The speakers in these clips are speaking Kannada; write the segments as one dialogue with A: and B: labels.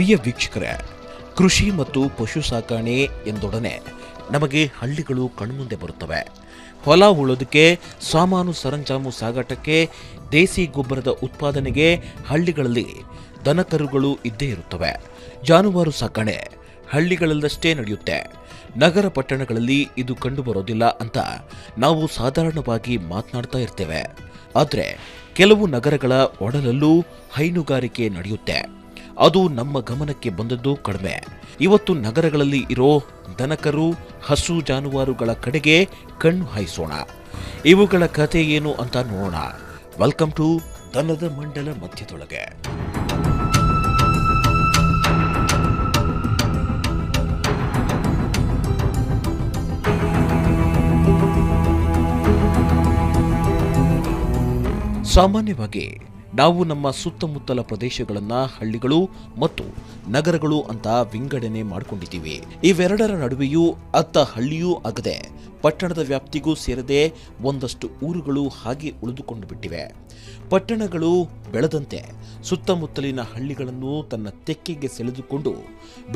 A: ಪ್ರಿಯ ವೀಕ್ಷಕರೇ, ಕೃಷಿ ಮತ್ತು ಪಶು ಸಾಕಣೆ ಎಂದೊಡನೆ ನಮಗೆ ಹಳ್ಳಿಗಳು ಕಣ್ಮುಂದೆ ಬರುತ್ತವೆ. ಹೊಲ ಉಳೋದಕ್ಕೆ, ಸಾಮಾನು ಸರಂಜಾಮು ಸಾಗಾಟಕ್ಕೆ, ದೇಸಿ ಗೊಬ್ಬರದ ಉತ್ಪಾದನೆಗೆ ಹಳ್ಳಿಗಳಲ್ಲಿ ದನಕರುಗಳು ಇದ್ದೇ ಇರುತ್ತವೆ. ಜಾನುವಾರು ಸಾಕಣೆ ಹಳ್ಳಿಗಳಲ್ಲಷ್ಟೇ ನಡೆಯುತ್ತೆ. ನಗರ ಪಟ್ಟಣಗಳಲ್ಲಿ ಇದು ಕಂಡುಬರೋದಿಲ್ಲ ಅಂತ ನಾವು ಸಾಧಾರಣವಾಗಿ ಮಾತನಾಡ್ತಾ ಇರ್ತೇವೆ. ಆದರೆ ಕೆಲವು ನಗರಗಳ ಒಡಲಲ್ಲೂ ಹೈನುಗಾರಿಕೆ ನಡೆಯುತ್ತೆ. ಅದು ನಮ್ಮ ಗಮನಕ್ಕೆ ಬಂದದ್ದು ಕಡಿಮೆ. ಇವತ್ತು ನಗರಗಳಲ್ಲಿ ಇರೋ ದನಕರು, ಹಸು ಜಾನುವಾರುಗಳ ಕಡೆಗೆ ಕಣ್ಣು ಹಾಯಿಸೋಣ. ಇವುಗಳ ಕಥೆ ಏನು ಅಂತ ನೋಡೋಣ. ವೆಲ್ಕಮ್ ಟು ದನದ ಮಂಡಲ ಮಧ್ಯದೊಳಗೆ. ಸಾಮಾನ್ಯವಾಗಿ ನಾವು ನಮ್ಮ ಸುತ್ತಮುತ್ತಲ ಪ್ರದೇಶಗಳನ್ನ ಹಳ್ಳಿಗಳು ಮತ್ತು ನಗರಗಳು ಅಂತ ವಿಂಗಡಣೆ ಮಾಡಿಕೊಂಡಿದ್ದೀವಿ. ಇವೆರಡರ ನಡುವೆಯೂ ಅತ್ತ ಹಳ್ಳಿಯೂ ಆಗದೆ ಪಟ್ಟಣದ ವ್ಯಾಪ್ತಿಗೂ ಸೇರದೆ ಒಂದಷ್ಟು ಊರುಗಳು ಹಾಗೆ ಉಳಿದುಕೊಂಡು ಬಿಟ್ಟಿವೆ. ಪಟ್ಟಣಗಳು ಬೆಳೆದಂತೆ ಸುತ್ತಮುತ್ತಲಿನ ಹಳ್ಳಿಗಳನ್ನು ತನ್ನ ತೆಕ್ಕೆಗೆ ಸೆಳೆದುಕೊಂಡು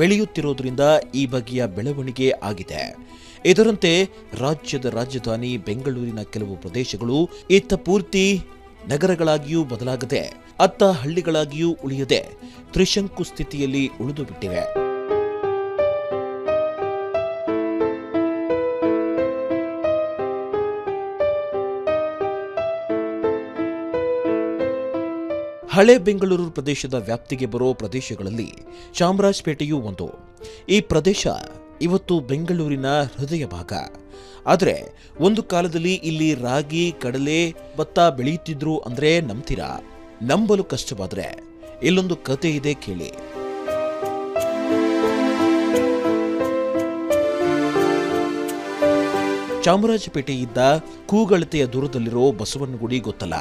A: ಬೆಳೆಯುತ್ತಿರೋದ್ರಿಂದ ಈ ಬಗೆಯ ಬೆಳವಣಿಗೆ ಆಗಿದೆ. ಇದರಂತೆ ರಾಜ್ಯದ ರಾಜಧಾನಿ ಬೆಂಗಳೂರಿನ ಕೆಲವು ಪ್ರದೇಶಗಳು ಇತ್ತ ಪೂರ್ತಿ ನಗರಗಳಾಗಿಯೂ ಬದಲಾಗದೆ ಅತ್ತ ಹಳ್ಳಿಗಳಾಗಿಯೂ ಉಳಿಯದೆ ತ್ರಿಶಂಕು ಸ್ಥಿತಿಯಲ್ಲಿ ಉಳಿದು ಬಿಟ್ಟಿವೆ. ಹಳೆ ಬೆಂಗಳೂರು ಪ್ರದೇಶದ ವ್ಯಾಪ್ತಿಗೆ ಬರೋ ಪ್ರದೇಶಗಳಲ್ಲಿ ಚಾಮರಾಜಪೇಟೆಯೂ ಒಂದು. ಈ ಪ್ರದೇಶ ಇವತ್ತು ಬೆಂಗಳೂರಿನ ಹೃದಯ ಭಾಗ. ಆದರೆ ಒಂದು ಕಾಲದಲ್ಲಿ ಇಲ್ಲಿ ರಾಗಿ, ಕಡಲೆ, ಭತ್ತ ಬೆಳೆಯುತ್ತಿದ್ರು ಅಂದ್ರೆ ನಂಬ್ತೀರಾ? ನಂಬಲು ಕಷ್ಟವಾದ್ರೆ ಇಲ್ಲೊಂದು ಕತೆ ಇದೆ, ಕೇಳಿ. ಚಾಮರಾಜಪೇಟೆಯಿಂದ ಕೂಗಳತೆಯ ದೂರದಲ್ಲಿರೋ ಬಸವನಗುಡಿ ಗೊತ್ತಲ್ಲ?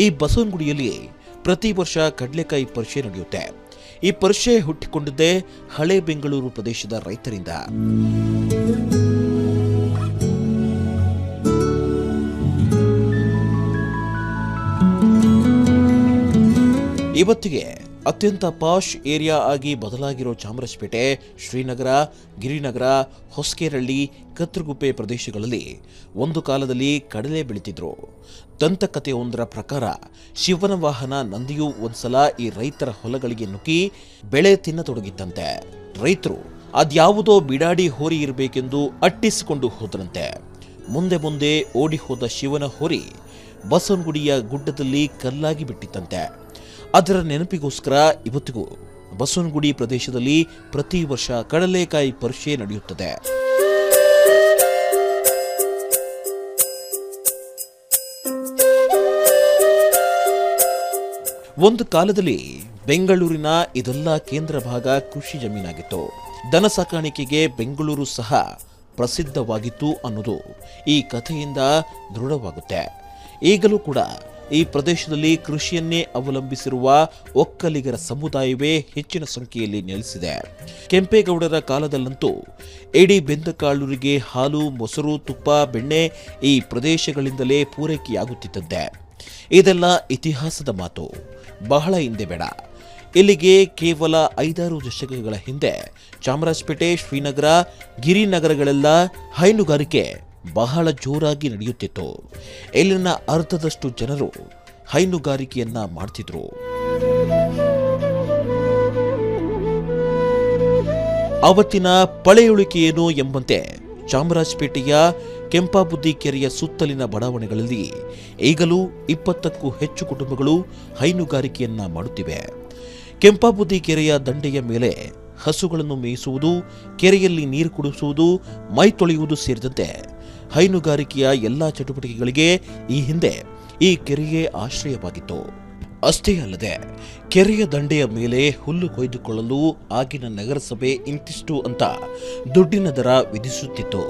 A: ಈ ಬಸವನಗುಡಿಯಲ್ಲಿ ಪ್ರತಿ ವರ್ಷ ಕಡಲೆಕಾಯಿ ಪರಿಷೆ ನಡೆಯುತ್ತೆ. ಈ ಪರಿಷೆ ಹುಟ್ಟಿಕೊಂಡಿದ್ದೇ ಹಳೆ ಬೆಂಗಳೂರು ಪ್ರದೇಶದ ರೈತರಿಂದ. ಇವತ್ತಿಗೆ ಅತ್ಯಂತ ಪಾಶ್ ಏರಿಯಾ ಆಗಿ ಬದಲಾಗಿರೋ ಚಾಮರಾಜಪೇಟೆ, ಶ್ರೀನಗರ, ಗಿರಿನಗರ, ಹೊಸಕೇರಳ್ಳಿ, ಕತ್ರಗುಪ್ಪೆ ಪ್ರದೇಶಗಳಲ್ಲಿ ಒಂದು ಕಾಲದಲ್ಲಿ ಕಡಲೆ ಬೆಳೀತಿದ್ರು. ದಂತಕಥೆಯೊಂದರ ಪ್ರಕಾರ ಶಿವನ ವಾಹನ ನಂದಿಯೂ ಒಂದ್ಸಲ ಈ ರೈತರ ಹೊಲಗಳಿಗೆ ನುಗ್ಗಿ ಬೆಳೆ ತಿನ್ನತೊಡಗಿತ್ತಂತೆ. ರೈತರು ಅದ್ಯಾವುದೋ ಬಿಡಾಡಿ ಹೋರಿ ಇರಬೇಕೆಂದು ಅಟ್ಟಿಸಿಕೊಂಡು ಹೋದ್ರಂತೆ. ಮುಂದೆ ಮುಂದೆ ಓಡಿ ಹೋದ ಶಿವನ ಹೋರಿ ಬಸವನಗುಡಿಯ ಗುಡ್ಡದಲ್ಲಿ ಕಲ್ಲಾಗಿ ಬಿಟ್ಟಿತ್ತಂತೆ. ಅದರ ನೆನಪಿಗೋಸ್ಕರ ಇವತ್ತಿಗೂ ಬಸವನಗುಡಿ ಪ್ರದೇಶದಲ್ಲಿ ಪ್ರತಿ ವರ್ಷ ಕಡಲೆಕಾಯಿ ಪರಿಷೆ ನಡೆಯುತ್ತದೆ. ಒಂದು ಕಾಲದಲ್ಲಿ ಬೆಂಗಳೂರಿನ ಇದೆಲ್ಲ ಕೇಂದ್ರ ಭಾಗ ಕೃಷಿ ಜಮೀನಾಗಿತ್ತು. ದನ ಸಾಕಾಣಿಕೆಗೆ ಬೆಂಗಳೂರು ಸಹ ಪ್ರಸಿದ್ಧವಾಗಿತ್ತು ಅನ್ನೋದು ಈ ಕಥೆಯಿಂದ ದೃಢವಾಗುತ್ತೆ. ಈಗಲೂ ಕೂಡ ಈ ಪ್ರದೇಶದಲ್ಲಿ ಕೃಷಿಯನ್ನೇ ಅವಲಂಬಿಸಿರುವ ಒಕ್ಕಲಿಗರ ಸಮುದಾಯವೇ ಹೆಚ್ಚಿನ ಸಂಖ್ಯೆಯಲ್ಲಿ ನೆಲೆಸಿದೆ. ಕೆಂಪೇಗೌಡರ ಕಾಲದಲ್ಲಂತೂ ಇಡೀ ಬೆಂದಕಾಳೂರಿಗೆ ಹಾಲು, ಮೊಸರು, ತುಪ್ಪ, ಬೆಣ್ಣೆ ಈ ಪ್ರದೇಶಗಳಿಂದಲೇ ಪೂರೈಕೆಯಾಗುತ್ತಿದ್ದಂತೆ. ಇದೆಲ್ಲ ಇತಿಹಾಸದ ಮಾತು, ಬಹಳ ಹಿಂದೆ ಬೇಡ. ಇಲ್ಲಿಗೆ ಕೇವಲ 5-6 ದಶಕಗಳ ಹಿಂದೆ ಚಾಮರಾಜಪೇಟೆ, ಶ್ರೀನಗರ, ಗಿರಿನಗರಗಳೆಲ್ಲ ಹೈನುಗಾರಿಕೆ ಬಹಳ ಜೋರಾಗಿ ನಡೆಯುತ್ತಿತ್ತು. ಇಲ್ಲಿನ ಅರ್ಧದಷ್ಟು ಜನರು ಹೈನುಗಾರಿಕೆಯನ್ನ ಮಾಡ್ತಿದ್ರು. ಅವತ್ತಿನ ಪಳೆಯುಳಿಕೆಯೇನು ಎಂಬಂತೆ ಚಾಮರಾಜಪೇಟೆಯ ಕೆಂಪಾಬುದ್ದಿ ಕೆರೆಯ ಸುತ್ತಲಿನ ಬಡಾವಣೆಗಳಲ್ಲಿ ಈಗಲೂ 20ಕ್ಕೂ ಹೆಚ್ಚು ಕುಟುಂಬಗಳು ಹೈನುಗಾರಿಕೆಯನ್ನ ಮಾಡುತ್ತಿವೆ. ಕೆಂಪಾಬುದ್ದಿ ಕೆರೆಯ ದಂಡೆಯ ಮೇಲೆ ಹಸುಗಳನ್ನು ಮೇಯಿಸುವುದು, ಕೆರೆಯಲ್ಲಿ ನೀರು ಕುಡಿಸುವುದು, ಮೈ ತೊಳೆಯುವುದು ಸೇರಿದಂತೆ ಹೈನುಗಾರಿಕೆಯ ಎಲ್ಲಾ ಚಟುವಟಿಕೆಗಳಿಗೆ ಈ ಹಿಂದೆ ಈ ಕೆರೆಯೇ ಆಶ್ರಯವಾಗಿತ್ತು. ಅಷ್ಟೇ ಅಲ್ಲದೆ ಕೆರೆಯ ದಂಡೆಯ ಮೇಲೆ ಹುಲ್ಲು ಕೊಯ್ದುಕೊಳ್ಳಲು ಆಗಿನ ನಗರಸಭೆ ಇಂತಿಷ್ಟು ಅಂತ ದುಡ್ಡಿನ ದರ ವಿಧಿಸುತ್ತಿತ್ತು.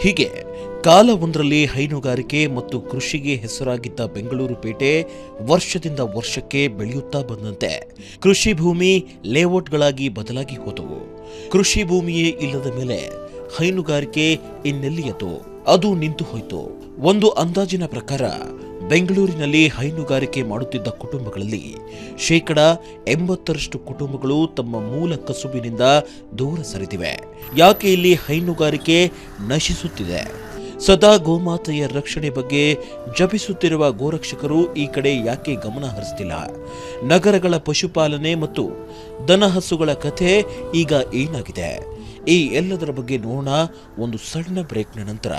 A: ಹೀಗೆ ಕಾಲ ಒಂದರಲ್ಲಿ ಹೈನುಗಾರಿಕೆ ಮತ್ತು ಕೃಷಿಗೆ ಹೆಸರಾಗಿದ್ದ ಬೆಂಗಳೂರು ಪೇಟೆ ವರ್ಷದಿಂದ ವರ್ಷಕ್ಕೆ ಬೆಳೆಯುತ್ತಾ ಬಂದಂತೆ ಕೃಷಿ ಭೂಮಿ ಲೇಔಟ್ಗಳಾಗಿ ಬದಲಾಗಿ ಹೋದವು. ಕೃಷಿ ಭೂಮಿಯೇ ಇಲ್ಲದ ಮೇಲೆ ಹೈನುಗಾರಿಕೆ ಇನ್ನೆಲ್ಲಿಯತು? ಅದು ನಿಂತು ಹೋಯಿತು. ಒಂದು ಅಂದಾಜಿನ ಪ್ರಕಾರ ಬೆಂಗಳೂರಿನಲ್ಲಿ ಹೈನುಗಾರಿಕೆ ಮಾಡುತ್ತಿದ್ದ ಕುಟುಂಬಗಳಲ್ಲಿ 80% ಕುಟುಂಬಗಳು ತಮ್ಮ ಮೂಲ ಕಸುಬಿನಿಂದ ದೂರ ಸರಿದಿವೆ. ಯಾಕೆ ಇಲ್ಲಿ ಹೈನುಗಾರಿಕೆ ನಶಿಸುತ್ತಿದೆ? ಸದಾ ಗೋಮಾತೆಯ ರಕ್ಷಣೆ ಬಗ್ಗೆ ಜಪಿಸುತ್ತಿರುವ ಗೋರಕ್ಷಕರು ಈ ಕಡೆ ಯಾಕೆ ಗಮನ ಹರಿಸುತ್ತಿಲ್ಲ? ನಗರಗಳ ಪಶುಪಾಲನೆ ಮತ್ತು ದನಹಸುಗಳ ಕಥೆ ಈಗ ಏನಾಗಿದೆ? ಈ ಎಲ್ಲದರ ಬಗ್ಗೆ ನೋಡೋಣ ಒಂದು ಸಣ್ಣ ಬ್ರೇಕ್ನ ನಂತರ.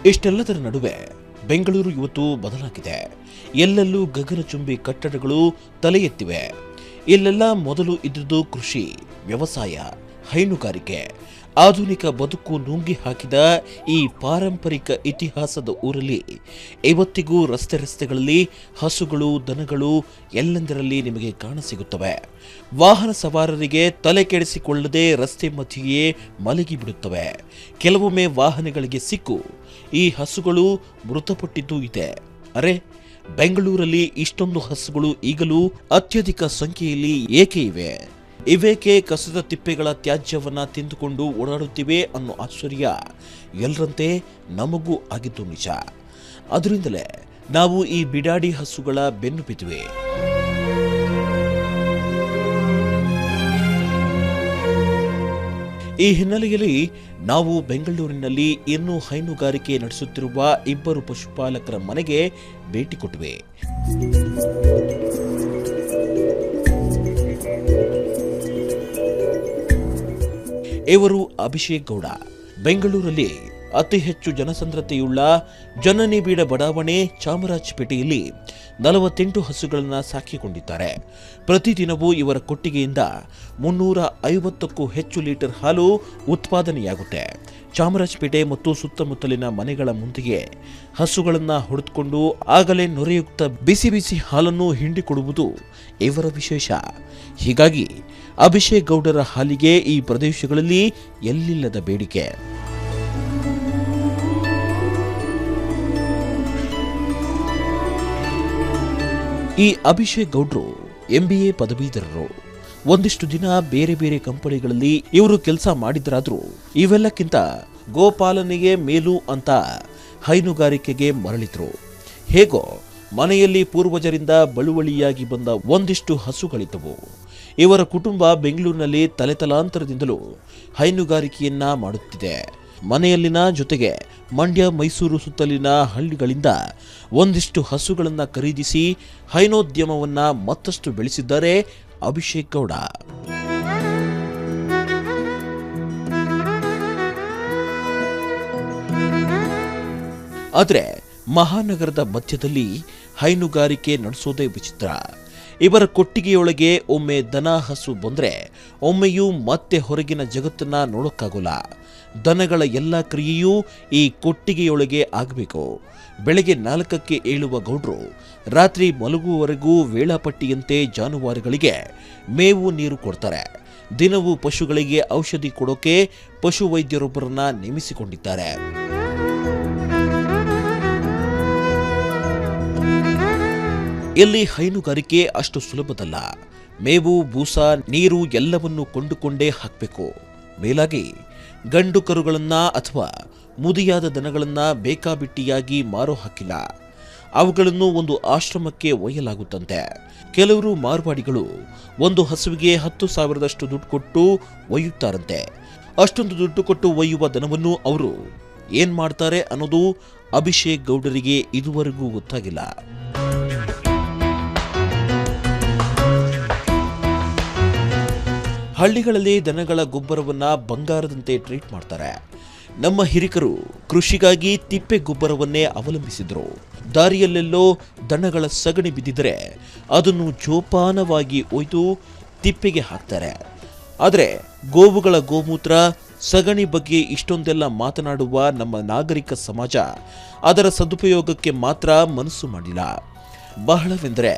A: ಇಷ್ಟೆಲ್ಲದರ ನಡುವೆ ಬೆಂಗಳೂರು ಇವತ್ತು ಬದಲಾಗಿದೆ. ಎಲ್ಲೆಲ್ಲೂ ಗಗನಚುಂಬಿ ಕಟ್ಟಡಗಳು ತಲೆ ಎತ್ತಿವೆ. ಇಲ್ಲೆಲ್ಲ ಮೊದಲು ಇದ್ದುದು ಕೃಷಿ, ವ್ಯವಸಾಯ, ಹೈನುಗಾರಿಕೆ. ಆಧುನಿಕ ಬದುಕು ನುಂಗಿ ಹಾಕಿದ ಈ ಪಾರಂಪರಿಕ ಇತಿಹಾಸದ ಊರಲ್ಲಿ ಇವತ್ತಿಗೂ ರಸ್ತೆಗಳಲ್ಲಿ ಹಸುಗಳು, ದನಗಳು ಎಲ್ಲೆಂದರಲ್ಲಿ ನಿಮಗೆ ಕಾಣಸಿಗುತ್ತವೆ. ವಾಹನ ಸವಾರರಿಗೆ ತಲೆ ಕೆಡಿಸಿಕೊಳ್ಳದೆ ರಸ್ತೆ ಮಧ್ಯೆಯೇ ಮಲಗಿಬಿಡುತ್ತವೆ. ಕೆಲವೊಮ್ಮೆ ವಾಹನಗಳಿಗೆ ಸಿಕ್ಕು ಈ ಹಸುಗಳು ಮೃತಪಟ್ಟಿದ್ದೂ ಇದೆ. ಅರೆ, ಬೆಂಗಳೂರಲ್ಲಿ ಇಷ್ಟೊಂದು ಹಸುಗಳು ಈಗಲೂ ಅತ್ಯಧಿಕ ಸಂಖ್ಯೆಯಲ್ಲಿ ಏಕೆ ಇವೆ? ಇವೇಕೆ ಕಸದ ತಿಪ್ಪೆಗಳ ತ್ಯಾಜ್ಯವನ್ನ ತಿಂದುಕೊಂಡು ಓಡಾಡುತ್ತಿವೆ ಅನ್ನೋ ಆಶ್ಚರ್ಯ ಎಲ್ಲರಂತೆ ನಮಗೂ ಆಗಿದ್ದು ನಿಜ. ಅದರಿಂದಲೇ ನಾವು ಈ ಬಿಡಾಡಿ ಹಸುಗಳ ಬೆನ್ನು ಬಿದ್ದಿವೆ. ಈ ಹಿನ್ನೆಲೆಯಲ್ಲಿ ನಾವು ಬೆಂಗಳೂರಿನಲ್ಲಿ ಇನ್ನೂ ಹೈನುಗಾರಿಕೆ ನಡೆಸುತ್ತಿರುವ 2 ಪಶುಪಾಲಕರ ಮನೆಗೆ ಭೇಟಿ ಕೊಟ್ಟಿವೆ. ಇವರು ಅಭಿಷೇಕ್ ಗೌಡ. ಬೆಂಗಳೂರಲ್ಲಿ ಅತಿ ಹೆಚ್ಚು ಜನಸಂದ್ರತೆಯುಳ್ಳ ಜನನಿಬಿಡ ಬಡಾವಣೆ ಚಾಮರಾಜಪೇಟೆಯಲ್ಲಿ 48 ಹಸುಗಳನ್ನು ಸಾಕಿಕೊಂಡಿದ್ದಾರೆ. ಪ್ರತಿದಿನವೂ ಇವರ ಕೊಟ್ಟಿಗೆಯಿಂದ 350ಕ್ಕೂ ಹೆಚ್ಚು ಲೀಟರ್ ಹಾಲು ಉತ್ಪಾದನೆಯಾಗುತ್ತೆ. ಚಾಮರಾಜಪೇಟೆ ಮತ್ತು ಸುತ್ತಮುತ್ತಲಿನ ಮನೆಗಳ ಮುಂದೆಯೇ ಹಸುಗಳನ್ನು ಹೊಡೆದುಕೊಂಡು ಆಗಲೇ ನೊರೆಯುಕ್ತ ಬಿಸಿ ಬಿಸಿ ಹಾಲನ್ನು ಹಿಂಡಿಕೊಡುವುದು ಇವರ ವಿಶೇಷ. ಹೀಗಾಗಿ ಅಭಿಷೇಕ್ ಗೌಡರ ಹಾಲಿಗೆ ಈ ಪ್ರದೇಶಗಳಲ್ಲಿ ಎಲ್ಲಿಲ್ಲದ ಬೇಡಿಕೆ. ಈ ಅಭಿಷೇಕ್ ಗೌಡ್ರು MBA ಪದವೀಧರರು. ಒಂದಿಷ್ಟು ದಿನ ಬೇರೆ ಬೇರೆ ಕಂಪನಿಗಳಲ್ಲಿ ಇವರು ಕೆಲಸ ಮಾಡಿದ್ರಾದ್ರೂ ಇವೆಲ್ಲಕ್ಕಿಂತ ಗೋಪಾಲನೆಗೆ ಮೇಲು ಅಂತ ಹೈನುಗಾರಿಕೆಗೆ ಮರಳಿದ್ರು. ಹೇಗೋ ಮನೆಯಲ್ಲಿ ಪೂರ್ವಜರಿಂದ ಬಳುವಳಿಯಾಗಿ ಬಂದ ಒಂದಿಷ್ಟು ಹಸುಗಳಿದ್ದವು. ಇವರ ಕುಟುಂಬ ಬೆಂಗಳೂರಿನಲ್ಲಿ ತಲೆತಲಾಂತರದಿಂದಲೂ ಹೈನುಗಾರಿಕೆಯನ್ನ ಮಾಡುತ್ತಿದೆ. ಮನೆಯಲ್ಲಿನ ಜೊತೆಗೆ ಮಂಡ್ಯ, ಮೈಸೂರು ಸುತ್ತಲಿನ ಹಳ್ಳಿಗಳಿಂದ ಒಂದಿಷ್ಟು ಹಸುಗಳನ್ನು ಖರೀದಿಸಿ ಹೈನೋದ್ಯಮವನ್ನ ಮತ್ತಷ್ಟು ಬೆಳೆಸಿದ್ದಾರೆ ಅಭಿಷೇಕ್ ಗೌಡ. ಆದರೆ ಮಹಾನಗರದ ಮಧ್ಯದಲ್ಲಿ ಹೈನುಗಾರಿಕೆ ನಡೆಸೋದೇ ವಿಚಿತ್ರ. ಇವರ ಕೊಟ್ಟಿಗೆಯೊಳಗೆ ಒಮ್ಮೆ ದನ ಹಸು ಬಂದ್ರೆ ಒಮ್ಮೆಯೂ ಮತ್ತೆ ಹೊರಗಿನ ಜಗತ್ತನ್ನ ನೋಡೋಕ್ಕಾಗೋಲ್ಲ. ದನಗಳ ಎಲ್ಲ ಕ್ರಿಯೆಯೂ ಈ ಕೊಟ್ಟಿಗೆಯೊಳಗೆ ಆಗಬೇಕು. ಬೆಳಗ್ಗೆ 4ಕ್ಕೆ ಏಳುವ ಗೌಡ್ರು ರಾತ್ರಿ ಮಲಗುವವರೆಗೂ ವೇಳಾಪಟ್ಟಿಯಂತೆ ಜಾನುವಾರುಗಳಿಗೆ ಮೇವು ನೀರು ಕೊಡ್ತಾರೆ. ದಿನವೂ ಪಶುಗಳಿಗೆ ಔಷಧಿ ಕೊಡೋಕೆ ಪಶು ವೈದ್ಯರೊಬ್ಬರನ್ನ ನೇಮಿಸಿಕೊಂಡಿದ್ದಾರೆ. ಇಲ್ಲಿ ಹೈನುಗಾರಿಕೆ ಅಷ್ಟು ಸುಲಭದಲ್ಲ. ಮೇವು, ಬೂಸ, ನೀರು ಎಲ್ಲವನ್ನೂ ಕೊಂಡುಕೊಂಡೇ ಹಾಕಬೇಕು. ಮೇಲಾಗಿ ಗಂಡು ಕರುಗಳನ್ನ ಅಥವಾ ಮುದಿಯಾದ ದನಗಳನ್ನ ಬೇಕಾಬಿಟ್ಟಿಯಾಗಿ ಮಾರೋ ಹಾಕಿಲ್ಲ. ಅವುಗಳನ್ನು ಒಂದು ಆಶ್ರಮಕ್ಕೆ ಒಯ್ಯಲಾಗುತ್ತಂತೆ. ಕೆಲವರು ಮಾರ್ವಾಡಿಗಳು ಒಂದು ಹಸುವಿಗೆ 10,000ದಷ್ಟು ದುಡ್ಡು ಕೊಟ್ಟು ಒಯ್ಯುತ್ತಾರಂತೆ. ಅಷ್ಟೊಂದು ದುಡ್ಡು ಕೊಟ್ಟು ಒಯ್ಯುವ ದನವನ್ನು ಅವರು ಏನ್ ಮಾಡ್ತಾರೆ ಅನ್ನೋದು ಅಭಿಷೇಕ್ ಗೌಡರಿಗೆ ಇದುವರೆಗೂ ಗೊತ್ತಾಗಿಲ್ಲ. ಹಳ್ಳಿಗಳಲ್ಲಿ ದನಗಳ ಗೊಬ್ಬರವನ್ನ ಬಂಗಾರದಂತೆ ಟ್ರೀಟ್ ಮಾಡ್ತಾರೆ. ನಮ್ಮ ಹಿರಿಕರು ಕೃಷಿಗಾಗಿ ತಿಪ್ಪೆ ಗೊಬ್ಬರವನ್ನೇ ಅವಲಂಬಿಸಿದ್ರು. ದಾರಿಯಲ್ಲೆಲ್ಲೋ ದನಗಳ ಸಗಣಿ ಬಿದ್ದಿದ್ರೆ ಅದನ್ನು ಜೋಪಾನವಾಗಿ ಒಯ್ದು ತಿಪ್ಪೆಗೆ ಹಾಕ್ತಾರೆ. ಆದರೆ ಗೋವುಗಳ ಗೋಮೂತ್ರ ಸಗಣಿ ಬಗ್ಗೆ ಇಷ್ಟೊಂದೆಲ್ಲ ಮಾತನಾಡುವ ನಮ್ಮ ನಾಗರಿಕ ಸಮಾಜ ಅದರ ಸದುಪಯೋಗಕ್ಕೆ ಮಾತ್ರ ಮನಸ್ಸು ಮಾಡಿಲ್ಲ. ಬಹಳವೆಂದರೆ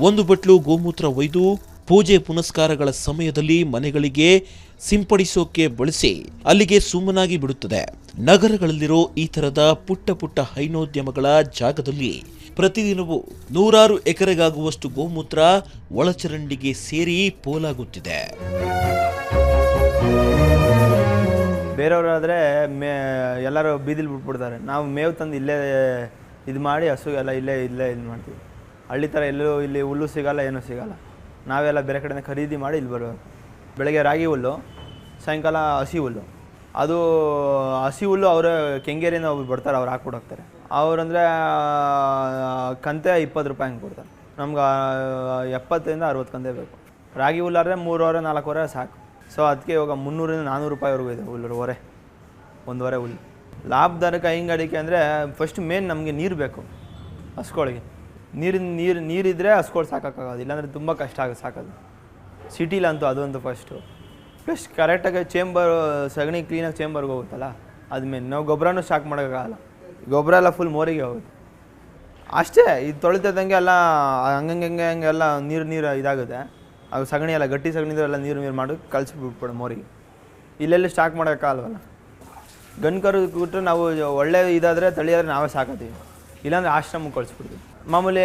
A: ಒಂದು ಬಟ್ಲು ಗೋಮೂತ್ರ ಒಯ್ದು ಪೂಜೆ ಪುನಸ್ಕಾರಗಳ ಸಮಯದಲ್ಲಿ ಮನೆಗಳಿಗೆ ಸಿಂಪಡಿಸೋಕೆ ಬಳಸಿ ಅಲ್ಲಿಗೆ ಸುಮ್ಮನಾಗಿ ಬಿಡುತ್ತದೆ. ನಗರಗಳಲ್ಲಿರೋ ಈ ತರದ ಪುಟ್ಟ ಪುಟ್ಟ ಹೈನೋದ್ಯಮಗಳ ಜಾಗದಲ್ಲಿ ಪ್ರತಿದಿನವೂ 100 ಎಕರೆಗಾಗುವಷ್ಟು ಗೋಮೂತ್ರ ಒಳಚರಂಡಿಗೆ ಸೇರಿ ಪೋಲಾಗುತ್ತಿದೆ.
B: ಬೇರೆಯವರಾದರೆ ಎಲ್ಲರೂ ಬೀದಿಲಿ ಬಿಟ್ಬಿಡ್ತಾರೆ. ನಾವು ಮೇವು ತಂದು ಇಲ್ಲೇ ಇದು ಮಾಡಿ ಹಸುಗೆಲ್ಲ ಇಲ್ಲೇ ಇದು ಮಾಡ್ತೀವಿ. ಹಳ್ಳಿ ಥರ ಎಲ್ಲೂ ಇಲ್ಲಿ ಹುಲ್ಲು ಸಿಗೋಲ್ಲ, ಏನೂ ಸಿಗೋಲ್ಲ. ನಾವೆಲ್ಲ ಬೇರೆ ಕಡೆಯಿಂದ ಖರೀದಿ ಮಾಡಿ ಇಲ್ಲಿ ಬರಬೇಕು. ಬೆಳಗ್ಗೆ ರಾಗಿ ಹುಲ್ಲು, ಸಾಯಂಕಾಲ ಹಸಿ ಹುಲ್ಲು. ಅದು ಹಸಿ ಹುಲ್ಲು ಅವರೇ ಕೆಂಗೇರಿಯಿಂದ ಒಬ್ರು ಬರ್ತಾರೆ, ಅವ್ರು ಹಾಕ್ಬಿಟ್ಟು ಹೋಗ್ತಾರೆ. ಅವರಂದರೆ ಕಂತೆ 20 ರೂಪಾಯಿ ಹಂಗೆ ಕೊಡ್ತಾರೆ. ನಮ್ಗೆ 70ರಿಂದ 60 ಕಂತೆ ಬೇಕು. ರಾಗಿ ಹುಲ್ಲಾದರೆ 3 ವಾರ 4 ವಾರ ಸಾಕು. ಸೊ ಅದಕ್ಕೆ ಇವಾಗ 300ರಿಂದ 400 ರೂಪಾಯಿವರೆಗೂ ಇದೆ ಹುಲ್ಲು ಒಂದುವರೆ ಹುಲ್ಲು. ಲಾಭದಾಯಕ ಹೈನುಗಾರಿಕೆ ಅಂದರೆ ಫಸ್ಟ್ ಮೇನ್ ನಮಗೆ ನೀರು ಬೇಕು ಹಸುಗಳಿಗೆ. ನೀರಿದ್ದರೆ ಹಸುಗಳು ಸಾಕೋಕ್ಕಾಗೋದು, ಇಲ್ಲಾಂದರೆ ತುಂಬ ಕಷ್ಟ ಆಗುತ್ತೆ ಸಾಕೋದು. ಸಿಟಿಲಂತೂ ಅದಂತೂ ಫಸ್ಟು. ಪ್ಲಸ್ ಕರೆಕ್ಟಾಗಿ ಸಗಣಿ ಕ್ಲೀನಾಗಿ ಚೇಂಬರ್ಗೆ ಹೋಗುತ್ತಲ್ಲ, ಅದು ಮೇನ್. ನಾವು ಗೊಬ್ಬರನೂ ಸ್ಟಾಕ್ ಮಾಡೋಕ್ಕಾಗಲ್ಲ, ಗೊಬ್ಬರ ಎಲ್ಲ ಫುಲ್ ಮೋರಿಗೆ ಹೋಗುತ್ತೆ ಅಷ್ಟೇ. ಇದು ತೊಳಿತದಂಗೆ ಎಲ್ಲ ಹಂಗೆಲ್ಲ ನೀರು ಇದಾಗುತ್ತೆ. ಅದು ಸಗಣಿ ಎಲ್ಲ ಗಟ್ಟಿ ಸಗಣಿ ಎಲ್ಲ ನೀರು ಮಾಡಿ ಕಳಿಸ್ಬಿಟ್ಬಿಡು ಮೋರಿಗೆ. ಇಲ್ಲೆಲ್ಲಿ ಸ್ಟಾಕ್ ಮಾಡೋಕ್ಕಾಗಲ್ವಲ್ಲ. ಗಂಡ್ಕರು ಬಿಟ್ಟರೆ ನಾವು ಒಳ್ಳೆ ಇದಾದರೆ ತಳಿಯಾದರೆ ನಾವೇ ಸಾಕೋತೀವಿ, ಇಲ್ಲಾಂದರೆ ಆಶ್ರಮಕ್ಕೆ ಕಳಿಸ್ಬಿಡ್ತೀವಿ. ಮಾಮೂಲಿ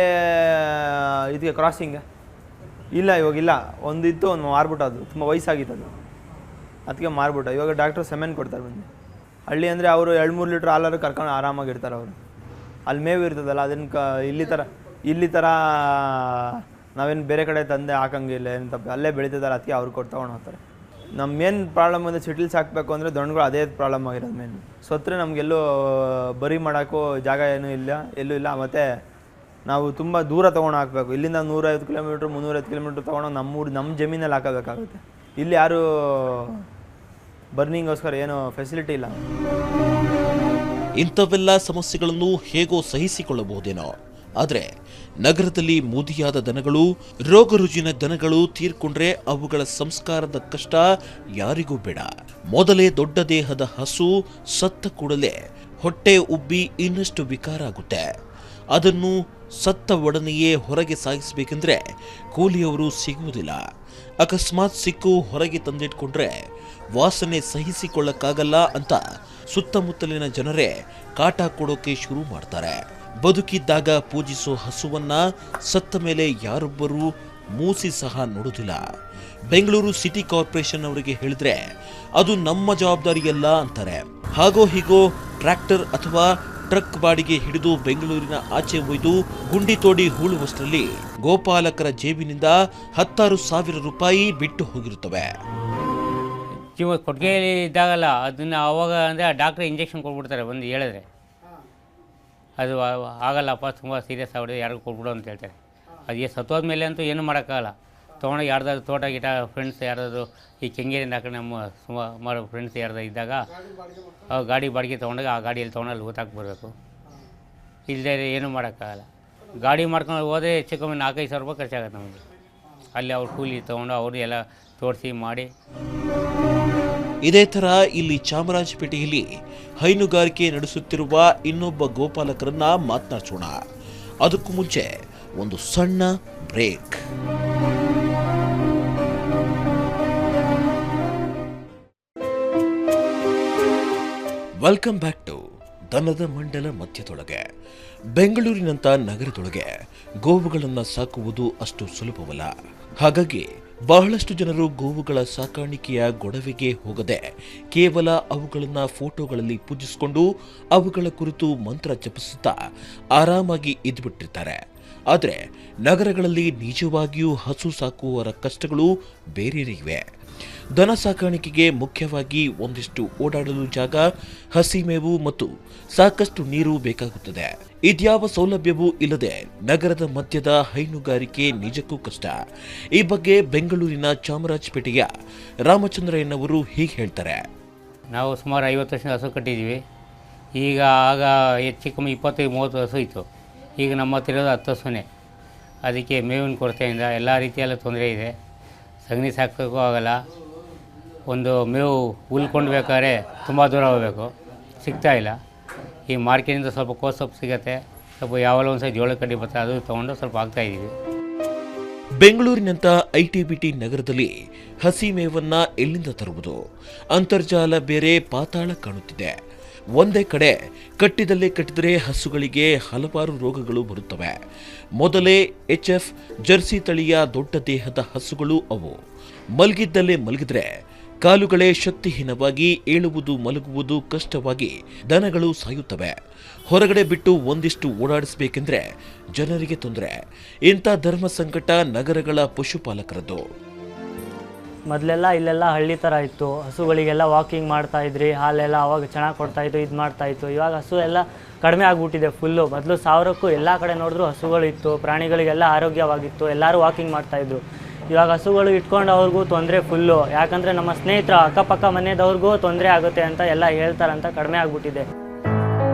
B: ಇದಕ್ಕೆ ಕ್ರಾಸಿಂಗ್ ಇಲ್ಲ, ಇವಾಗಿಲ್ಲ. ಒಂದಿತ್ತು ಒಂದು ಮಾರ್ಬಿಟ್ಟು, ಅದು ತುಂಬ ವಯಸ್ಸಾಗಿತ್ತು, ಅದು ಅದಕ್ಕೆ ಮಾರ್ಬಿಟ್ಟು. ಇವಾಗ ಡಾಕ್ಟ್ರು ಸೆಮೆನ್ ಕೊಡ್ತಾರೆ ಬಂದು. ಹಳ್ಳಿ ಅಂದರೆ ಅವರು 2-3 ಲೀಟ್ರ್ ಹಾಲಾದ್ರು ಕರ್ಕೊಂಡು ಆರಾಮಾಗಿರ್ತಾರೆ ಅವರು. ಅಲ್ಲಿ ಮೇವು ಇರ್ತದಲ್ಲ, ಅದನ್ನು ಇಲ್ಲಿ ಥರ ನಾವೇನು ಬೇರೆ ಕಡೆ ತಂದೆ ಹಾಕಂಗಿಲ್ಲ, ಏನು ತಪ್ಪು ಅಲ್ಲೇ ಬೆಳೀತದಲ್ಲ, ಅದಕ್ಕೆ ಅವ್ರು ತೊಗೊಂಡು ಹೋಗ್ತಾರೆ. ನಮ್ಮ ಮೇನ್ ಪ್ರಾಬ್ಲಮ್ ಅಂದರೆ ಸಿಟಿಲ್ಸ್ ಹಾಕಬೇಕು ಅಂದರೆ ದೊಣ್ಣಗಳು ಅದೇ ಪ್ರಾಬ್ಲಮ್ ಆಗಿರೋದು ಮೇನ್. ಸೊತ್ತರೆ ನಮಗೆಲ್ಲೂ ಬರಿ ಮಾಡೋಕ್ಕೂ ಜಾಗ ಎಲ್ಲೂ ಇಲ್ಲ. ಮತ್ತು ನಾವು ತುಂಬ ದೂರ ತೊಗೊಂಡು ಹಾಕಬೇಕು. ಇಲ್ಲಿಂದ 150 ಕಿಲೋಮೀಟ್ರ್ 350 ಕಿಲೋಮೀಟ್ರ್ ತೊಗೊಂಡು ನಮ್ಮ ಜಮೀನಲ್ಲಿ ಹಾಕಬೇಕಾಗುತ್ತೆ. ಇಲ್ಲಿ ಯಾರೂ ಬರ್ನಿಂಗೋಸ್ಕರ ಏನೋ ಫೆಸಿಲಿಟಿ ಇಲ್ಲ.
A: ಇಂಥವೆಲ್ಲ ಸಮಸ್ಯೆಗಳನ್ನು ಹೇಗೋ ಸಹಿಸಿಕೊಳ್ಳಬಹುದೇನೋ. ಆದರೆ ನಗರದಲ್ಲಿ ಮುದಿಯಾದ ದನಗಳು, ರೋಗ ರುಜಿನ ದನಗಳು ತೀರ್ಕೊಂಡ್ರೆ ಅವುಗಳ ಸಂಸ್ಕಾರದ ಕಷ್ಟ ಯಾರಿಗೂ ಬೇಡ. ಮೊದಲೇ ದೊಡ್ಡ ದೇಹದ ಹಸು ಸತ್ತ ಕೂಡಲೇ ಹೊಟ್ಟೆ ಉಬ್ಬಿ ಇನ್ನಷ್ಟು ವಿಕಾರ ಆಗುತ್ತೆ. ಅದನ್ನು ಸತ್ತ ಒಡನೆಯೇ ಹೊರಗೆ ಸಾಗಿಸಬೇಕೆಂದ್ರೆ ಕೂಲಿಯವರು ಸಿಗುವುದಿಲ್ಲ. ಅಕಸ್ಮಾತ್ ಸಿಕ್ಕು ಹೊರಗೆ ತಂದಿಟ್ಕೊಂಡ್ರೆ ವಾಸನೆ ಸಹಿಸಿಕೊಳ್ಳಕ್ಕಾಗಲ್ಲ ಅಂತ ಸುತ್ತಮುತ್ತಲಿನ ಜನರೇ ಕಾಟ ಕೊಡೋಕೆ ಶುರು ಮಾಡ್ತಾರೆ. ಬದುಕಿದ್ದಾಗ ಪೂಜಿಸೋ ಹಸುವನ್ನ ಸತ್ತ ಮೇಲೆ ಯಾರೊಬ್ಬರೂ ಮೂಸಿ ಸಹ ನೋಡುವುದಿಲ್ಲ. ಬೆಂಗಳೂರು ಸಿಟಿ ಕಾರ್ಪೊರೇಷನ್ ಅವರಿಗೆ ಹೇಳಿದ್ರೆ ಅದು ನಮ್ಮ ಜವಾಬ್ದಾರಿಯಲ್ಲ ಅಂತಾರೆ. ಹಾಗೋ ಹೀಗೋ ಟ್ರ್ಯಾಕ್ಟರ್ ಅಥವಾ ಟ್ರಕ್ ಬಾಡಿಗೆ ಹಿಡಿದು ಬೆಂಗಳೂರಿನ ಆಚೆ ಒಯ್ದು ಗುಂಡಿ ತೋಡಿ ಹೂಳುವಷ್ಟರಲ್ಲಿ ಗೋಪಾಲಕರ ಜೇಬಿನಿಂದ 10,000 ರೂಪಾಯಿ ಬಿಟ್ಟು ಹೋಗಿರುತ್ತವೆ.
C: ಕೊಟ್ಟಿಗೆಯಲ್ಲಿ ಇದ್ದಾಗಲ್ಲ, ಅದನ್ನು ಅವಾಗ ಅಂದರೆ ಡಾಕ್ಟ್ರ್ ಇಂಜೆಕ್ಷನ್ ಕೊಟ್ಬಿಡ್ತಾರೆ ಬಂದು ಹೇಳಿದ್ರೆ. ಅದು ಆಗಲ್ಲಪ್ಪ, ತುಂಬ ಸೀರಿಯಸ್ ಆಗ್ಬಿಡಿದೆ, ಯಾರಿಗೂ ಕೊಟ್ಬಿಡು ಅಂತ ಹೇಳ್ತಾರೆ. ಅದು ಸತ್ತೋದ ಮೇಲೆ ಅಂತೂ ಏನೂ ಮಾಡೋಕ್ಕಾಗಲ್ಲ. ತೊಗೊಂಡೋಗಿ ಯಾರ್ದಾದ್ರು ತೋಟ ಗೀಟ ಫ್ರೆಂಡ್ಸ್ ಯಾರಾದರೂ ಈ ಕೆಂಗೇರಿಯಿಂದ ಹಾಕಿ ನಮ್ಮ ಸುಮಾರು ಫ್ರೆಂಡ್ಸ್ ಯಾರ್ದು ಇದ್ದಾಗ ಗಾಡಿ ಬಾಡಿಗೆ ತೊಗೊಂಡಾಗ ಆ ಗಾಡಿಯಲ್ಲಿ ತೊಗೊಂಡು ಊತಾಕಿ ಬರಬೇಕು. ಇಲ್ಲದೆ ಏನೂ ಮಾಡೋಕ್ಕಾಗಲ್ಲ. ಗಾಡಿ ಮಾಡ್ಕೊಂಡು ಹೋದರೆ ಹೆಚ್ಚು ಕಮ್ಮಿ 4-5 ಸಾವಿರ ರೂಪಾಯಿ ಖರ್ಚಾಗುತ್ತೆ ನಮಗೆ. ಅಲ್ಲಿ ಅವ್ರು ಕೂಲಿ ತೊಗೊಂಡು ಅವರು ಎಲ್ಲ ತೋರಿಸಿ ಮಾಡಿ.
A: ಇದೇ ಥರ ಇಲ್ಲಿ ಚಾಮರಾಜಪೇಟೆಯಲ್ಲಿ ಹೈನುಗಾರಿಕೆ ನಡೆಸುತ್ತಿರುವ ಇನ್ನೊಬ್ಬ ಗೋಪಾಲಕರನ್ನ ಮಾತನಾಡಿಸೋಣ. ಅದಕ್ಕೂ ಮುಂಚೆ ಒಂದು ಸಣ್ಣ ಬ್ರೇಕ್. ವೆಲ್ಕಮ್ ಬ್ಯಾಕ್ ಟು ದನದ ಮಂಡಲ ಮಧ್ಯದೊಳಗೆ. ಬೆಂಗಳೂರಿನಂಥ ನಗರದೊಳಗೆ ಗೋವುಗಳನ್ನು ಸಾಕುವುದು ಅಷ್ಟು ಸುಲಭವಲ್ಲ. ಹಾಗಾಗಿ ಬಹಳಷ್ಟು ಜನರು ಗೋವುಗಳ ಸಾಕಾಣಿಕೆಯ ಗೊಡವೆಗೆ ಹೋಗದೆ ಕೇವಲ ಅವುಗಳನ್ನು ಫೋಟೋಗಳಲ್ಲಿ ಪೂಜಿಸಿಕೊಂಡು ಅವುಗಳ ಕುರಿತು ಮಂತ್ರ ಜಪಿಸುತ್ತಾ ಆರಾಮಾಗಿ ಇದ್ಬಿಟ್ಟಿರ್ತಾರೆ. ಆದರೆ ನಗರಗಳಲ್ಲಿ ನಿಜವಾಗಿಯೂ ಹಸು ಸಾಕುವವರ ಕಷ್ಟಗಳು ಬೇರೆಯೇ ಇವೆ. ದನ ಸಾಕಾಣಿಕೆಗೆ ಮುಖ್ಯವಾಗಿ ಒಂದಿಷ್ಟು ಓಡಾಡಲು ಜಾಗ, ಹಸಿ ಮೇವು ಮತ್ತು ಸಾಕಷ್ಟು ನೀರು ಬೇಕಾಗುತ್ತದೆ. ಇದ್ಯಾವ ಸೌಲಭ್ಯವೂ ಇಲ್ಲದೆ ನಗರದ ಮಧ್ಯದ ಹೈನುಗಾರಿಕೆ ನಿಜಕ್ಕೂ ಕಷ್ಟ. ಈ ಬಗ್ಗೆ ಬೆಂಗಳೂರಿನ ಚಾಮರಾಜಪೇಟೆಯ ರಾಮಚಂದ್ರಯ್ಯನವರು ಹೀಗೆ ಹೇಳ್ತಾರೆ.
C: ನಾವು ಸುಮಾರು 50 ವರ್ಷ ಹಸು ಕಟ್ಟಿದ್ದೀವಿ. ಈಗ ಆಗ ಹೆಚ್ಚು ಕಮ್ಮಿ 20-30 ಹಸು ಇತ್ತು. ಈಗ ನಮ್ಮ ಹತ್ರ ಇರೋದು 10 ಹಸುನೇ. ಅದಕ್ಕೆ ಮೇವಿನ ಕೊರತೆಯಿಂದ ಎಲ್ಲ ರೀತಿಯಲ್ಲ ತೊಂದರೆ ಇದೆ. ಸಗಣಿ ಸಾಕೋಕ್ಕೂ ಆಗಲ್ಲ, ಒಂದು ಮೇವು ಹುಲ್ಕೊಂಡು ಬೇಕಾದ್ರೆ ತುಂಬ ದೂರ ಹೋಗಬೇಕು, ಸಿಗ್ತಾಯಿಲ್ಲ. ಈ ಮಾರ್ಕೆಟಿಂದ ಸ್ವಲ್ಪ ಕೋಸೊಪ್ಪು ಸಿಗುತ್ತೆ, ಸ್ವಲ್ಪ ಯಾವಾಗಲೂ ಒಂದು ಸರಿ ಜೋಳ ಕಡ್ಡಿ ಬರ್ತದೆ, ಅದು ತೊಗೊಂಡು ಸ್ವಲ್ಪ ಹಾಕ್ತಾಯಿದ್ದೀವಿ.
A: ಬೆಂಗಳೂರಿನಂಥ ಐಟಿ-ಬಿಟಿ ನಗರದಲ್ಲಿ ಹಸಿ ಮೇವನ್ನ ಎಲ್ಲಿಂದ ತರುವುದು? ಅಂತರ್ಜಾಲ ಬೇರೆ ಪಾತಾಳ ಕಾಣುತ್ತಿದೆ. ಒಂದೇ ಕಡೆ ಕಟ್ಟಿದರೆ ಹಸುಗಳಿಗೆ ಹಲವಾರು ರೋಗಗಳು ಬರುತ್ತವೆ. ಮೊದಲೇ HF ಜರ್ಸಿ ತಳಿಯ ದೊಡ್ಡ ದೇಹದ ಹಸುಗಳು ಅವು. ಮಲಗಿದ್ದಲ್ಲೇ ಮಲಗಿದ್ರೆ ಕಾಲುಗಳೇ ಶಕ್ತಿಹೀನವಾಗಿ ಏಳುವುದು ಮಲಗುವುದು ಕಷ್ಟವಾಗಿ ದನಗಳು ಸಾಯುತ್ತವೆ. ಹೊರಗಡೆ ಬಿಟ್ಟು ಒಂದಿಷ್ಟು ಓಡಾಡಿಸಬೇಕೆಂದ್ರೆ ಜನರಿಗೆ ತೊಂದರೆ. ಇಂಥ ಧರ್ಮ ಸಂಕಟ ನಗರಗಳ ಪಶುಪಾಲಕರದ್ದು.
D: ಮೊದಲೆಲ್ಲ ಇಲ್ಲೆಲ್ಲ ಹಳ್ಳಿ ಥರ ಇತ್ತು, ಹಸುಗಳಿಗೆಲ್ಲ ವಾಕಿಂಗ್ ಮಾಡ್ತಾಯಿದ್ರಿ, ಹಾಲೆಲ್ಲ ಅವಾಗ ಚೆನ್ನಾಗಿ ಕೊಡ್ತಾಯಿತ್ತು, ಇದು ಮಾಡ್ತಾಯಿತ್ತು. ಇವಾಗ ಹಸು ಎಲ್ಲ ಕಡಿಮೆ ಆಗಿಬಿಟ್ಟಿದೆ ಫುಲ್ಲು. ಮೊದಲು 1000ಕ್ಕೂ ಎಲ್ಲ ಕಡೆ ನೋಡಿದ್ರು ಹಸುಗಳು ಇತ್ತು, ಪ್ರಾಣಿಗಳಿಗೆಲ್ಲ ಆರೋಗ್ಯವಾಗಿತ್ತು, ಎಲ್ಲರೂ ವಾಕಿಂಗ್ ಮಾಡ್ತಾಯಿದ್ರು. ಇವಾಗ ಹಸುಗಳು ಇಟ್ಕೊಂಡು ಅವ್ರಿಗೂ ತೊಂದರೆ ಫುಲ್ಲು. ಯಾಕಂದರೆ ನಮ್ಮ ಸ್ನೇಹಿತರ ಅಕ್ಕಪಕ್ಕ ಮನೆಯದವ್ರಿಗೂ ತೊಂದರೆ ಆಗುತ್ತೆ ಅಂತ ಎಲ್ಲ ಹೇಳ್ತಾರಂತ ಕಡಿಮೆ ಆಗಿಬಿಟ್ಟಿದೆ.